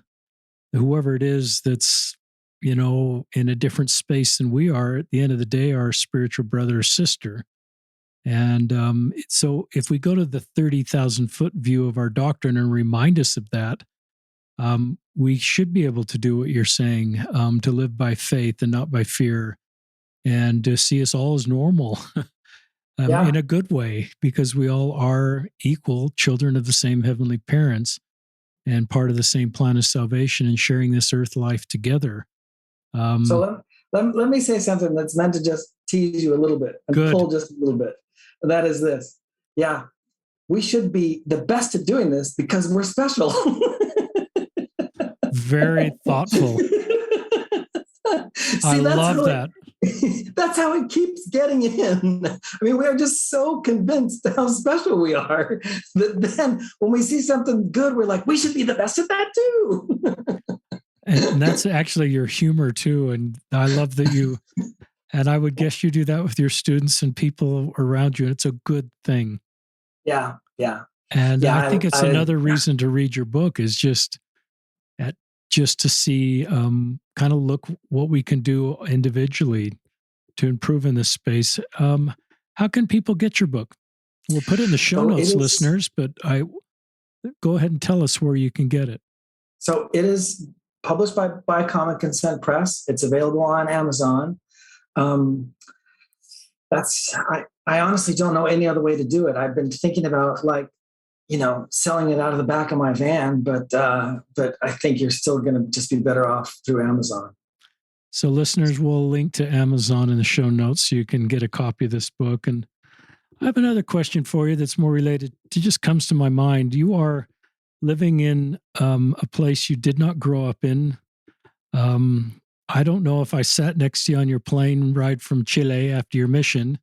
whoever it is that's, in a different space than we are, at the end of the day, our spiritual brother or sister. And so if we go to the 30,000 foot view of our doctrine and remind us of that, we should be able to do what you're saying, to live by faith and not by fear, and to see us all as normal in a good way, because we all are equal children of the same heavenly parents and part of the same plan of salvation and sharing this earth life together. So let me say something that's meant to just tease you a little bit and Good. pull just a little bit. And that is this. Yeah, we should be the best at doing this because we're special. Very thoughtful. I See, love that. that's how it keeps getting in. I mean, we're just so convinced how special we are that then when we see something good, we're like, we should be the best at that too. And that's actually your humor too. And I love that and I would guess you do that with your students and people around you. And it's a good thing. Yeah. And Yeah. I think it's another reason to read your book is just to see, kind of look what we can do individually to improve in this space. How can people get your book? We'll put it in the show notes, listeners, but go ahead and tell us where you can get it. So it is published by Common Consent Press. It's available on Amazon. I honestly don't know any other way to do it. I've been thinking about selling it out of the back of my van, but I think you're still going to just be better off through Amazon. So listeners, we'll link to Amazon in the show notes so you can get a copy of this book. And I have another question for you that's more related. It just comes to my mind. You are living in a place you did not grow up in. I don't know if I sat next to you on your plane ride from Chile after your mission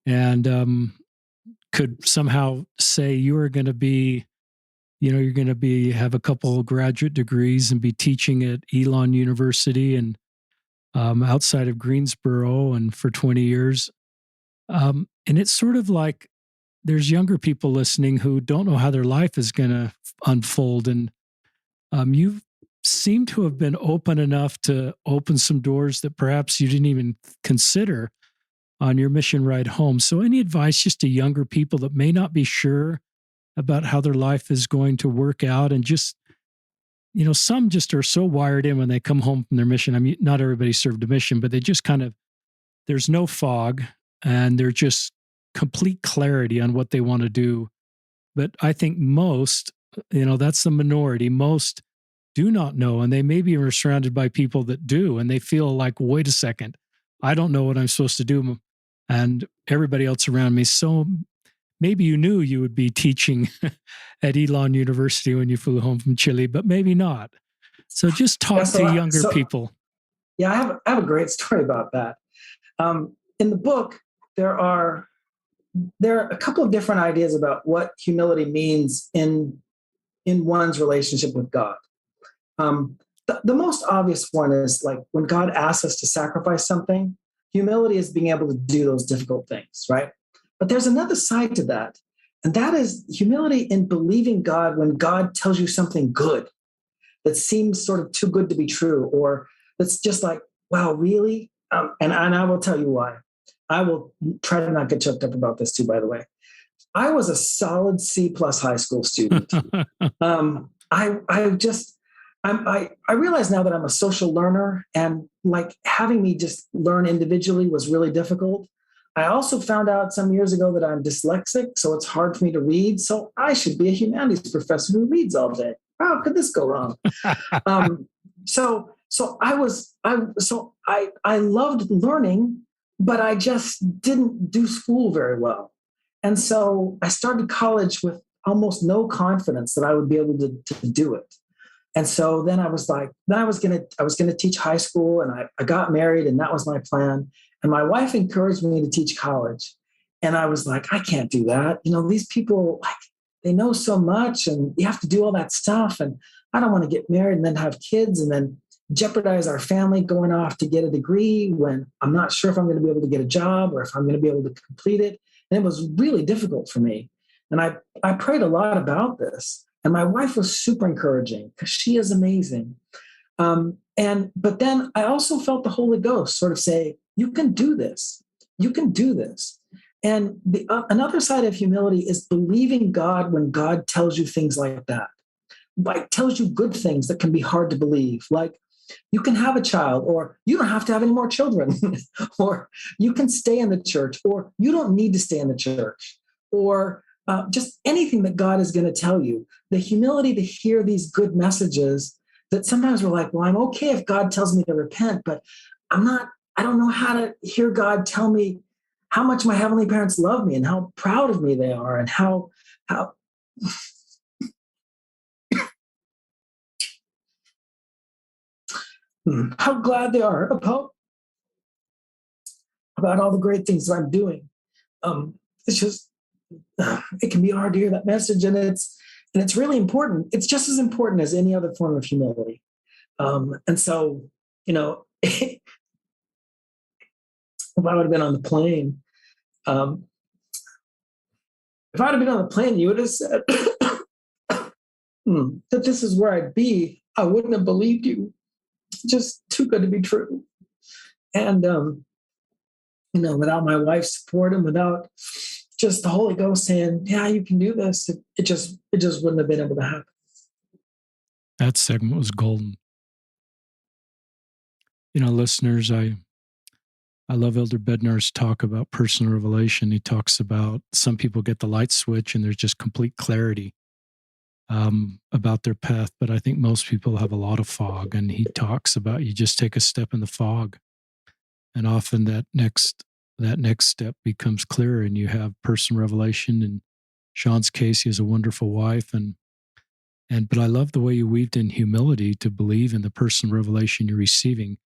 and could somehow say you are going to be, you're going to have a couple graduate degrees and be teaching at Elon University and outside of Greensboro and for 20 years. And it's sort of like there's younger people listening who don't know how their life is going to unfold. And you seem to have been open enough to open some doors that perhaps you didn't even consider on your mission ride home. So any advice just to younger people that may not be sure about how their life is going to work out and just, some just are so wired in when they come home from their mission. I mean, not everybody served a mission, but they just there's no fog and they're just complete clarity on what they want to do. But I think most, that's the minority. Most do not know. And they maybe are surrounded by people that do. And they feel like, wait a second, I don't know what I'm supposed to do. And everybody else around me. So maybe you knew you would be teaching at Elon University when you flew home from Chile, but maybe not. So just talk to younger people. Yeah, I have a great story about that. In the book, there are a couple of different ideas about what humility means in one's relationship with God. The most obvious one is like when God asks us to sacrifice something, humility is being able to do those difficult things, right? But there's another side to that, and that is humility in believing God when God tells you something good that seems sort of too good to be true, or that's just like, wow, really? And I will tell you why. I will try to not get choked up about this too, by the way. I was a solid C plus high school student. I realize now that I'm a social learner, and like having me just learn individually was really difficult. I also found out some years ago that I'm dyslexic, so it's hard for me to read. So I should be a humanities professor who reads all day. How could this go wrong? So I loved learning, but I just didn't do school very well. And so I started college with almost no confidence that I would be able to do it. And so then I was like, I was going to teach high school, and I got married, and that was my plan. And my wife encouraged me to teach college. And I was like, I can't do that. These people, like, they know so much and you have to do all that stuff. And I don't want to get married and then have kids and then jeopardize our family going off to get a degree when I'm not sure if I'm going to be able to get a job or if I'm going to be able to complete it. And it was really difficult for me. And I prayed a lot about this. And my wife was super encouraging because she is amazing. But then I also felt the Holy Ghost sort of say, you can do this. You can do this. And another side of humility is believing God when God tells you things like that. Like tells you good things that can be hard to believe. Like you can have a child, or you don't have to have any more children, or you can stay in the church, or you don't need to stay in the church, or just anything that God is going to tell you. The humility to hear these good messages that sometimes we're like, well, I'm okay if God tells me to repent, but I don't know how to hear God tell me how much my heavenly parents love me and how proud of me they are and how how glad they are about all the great things that I'm doing. It's just it can be hard to hear that message, and it's really important. It's just as important as any other form of humility. And so, if I would have been on the plane, um, if I'd have been on the plane, you would have said that this is where I'd be. I wouldn't have believed you. Just too good to be true. And without my wife's support and without just the Holy Ghost saying, "Yeah, you can do this," it just wouldn't have been able to happen. That segment was golden. Listeners, I love Elder Bednar's talk about personal revelation. He talks about some people get the light switch and there's just complete clarity about their path, but I think most people have a lot of fog. And he talks about you just take a step in the fog, and often that next step becomes clearer, and you have personal revelation. In Shawn's case, he has a wonderful wife, but I love the way you weaved in humility to believe in the personal revelation you're receiving.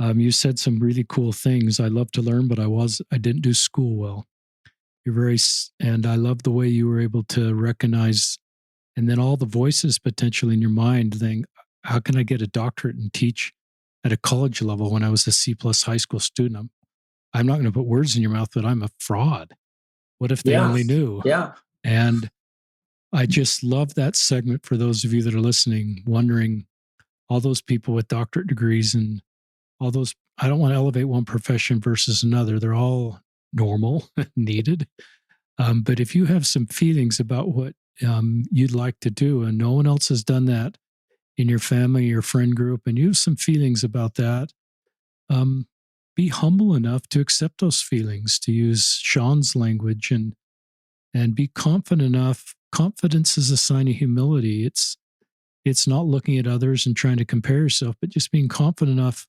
You said some really cool things. I love to learn, but I didn't do school well. And I love the way you were able to recognize, and then all the voices potentially in your mind saying, how can I get a doctorate and teach at a college level when I was a C+ high school student? I'm not going to put words in your mouth, but I'm a fraud. What if they only knew? Yeah. And I just love that segment for those of you that are listening, wondering all those people with doctorate degrees and all those. I don't want to elevate one profession versus another. They're all normal, needed. But if you have some feelings about what you'd like to do, and no one else has done that in your family, your friend group, and you have some feelings about that, be humble enough to accept those feelings, to use Shawn's language, and be confident enough. Confidence is a sign of humility. It's not looking at others and trying to compare yourself, but just being confident enough.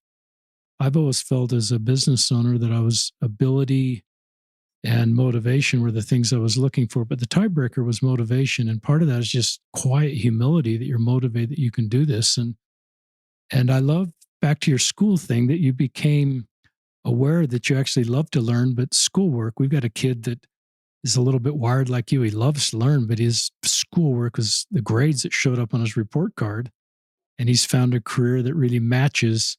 I've always felt as a business owner that ability and motivation were the things I was looking for, but the tiebreaker was motivation. And part of that is just quiet humility, that you're motivated, that you can do this. And I love, back to your school thing, that you became aware that you actually love to learn, but schoolwork, we've got a kid that is a little bit wired like you. He loves to learn, but his schoolwork was the grades that showed up on his report card. And he's found a career that really matches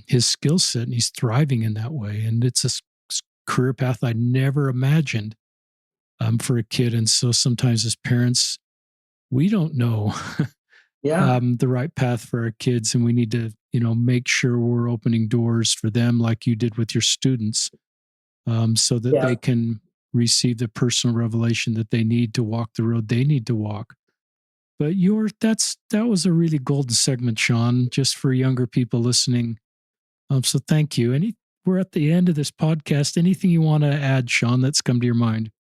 his skill set, and he's thriving in that way. And it's a career path I never imagined for a kid. And so sometimes as parents, we don't know the right path for our kids, and we need to, make sure we're opening doors for them like you did with your students, so that they can receive the personal revelation that they need to walk the road they need to walk. But that was a really golden segment, Shawn, just for younger people listening. So thank you. We're at the end of this podcast. Anything you want to add, Shawn, that's come to your mind?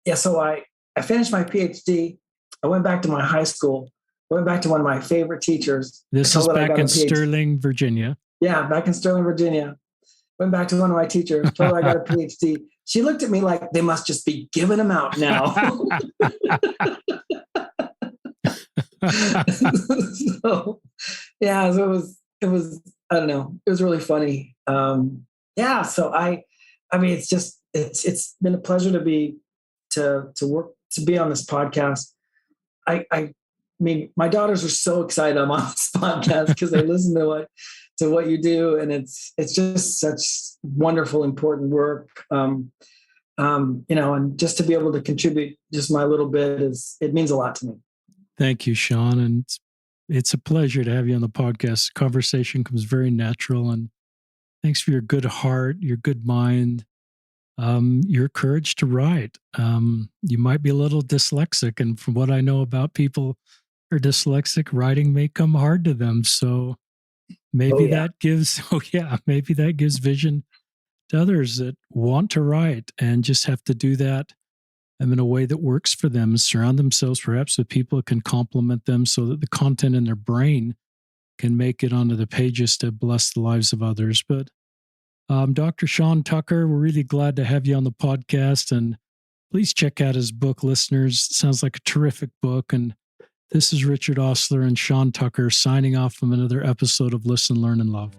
Yeah. So I finished my PhD. I went back to my high school. I went back to one of my favorite teachers. This is back in Sterling, Virginia. Yeah, back in Sterling, Virginia. Went back to one of my teachers, told her I got a PhD. She looked at me like, they must just be giving them out now. So it was, I don't know, it was really funny. So I mean, it's been a pleasure to be on this podcast. I mean, my daughters are so excited I'm on this podcast because they listen to what you do, and it's just such wonderful, important work. And just to be able to contribute just my little bit it means a lot to me. Thank you, Shawn. And it's a pleasure to have you on the podcast. The conversation comes very natural, and thanks for your good heart, your good mind, your courage to write. You might be a little dyslexic, and from what I know about people who are dyslexic, writing may come hard to them. So maybe that gives vision to others that want to write and just have to do that in a way that works for them. Surround themselves perhaps with people who can complement them so that the content in their brain can make it onto the pages to bless the lives of others. But Dr. Shawn Tucker, we're really glad to have you on the podcast, and please check out his book, listeners. It sounds like a terrific book. And this is Richard Ostler and Shawn Tucker signing off from another episode of Listen, Learn, and Love.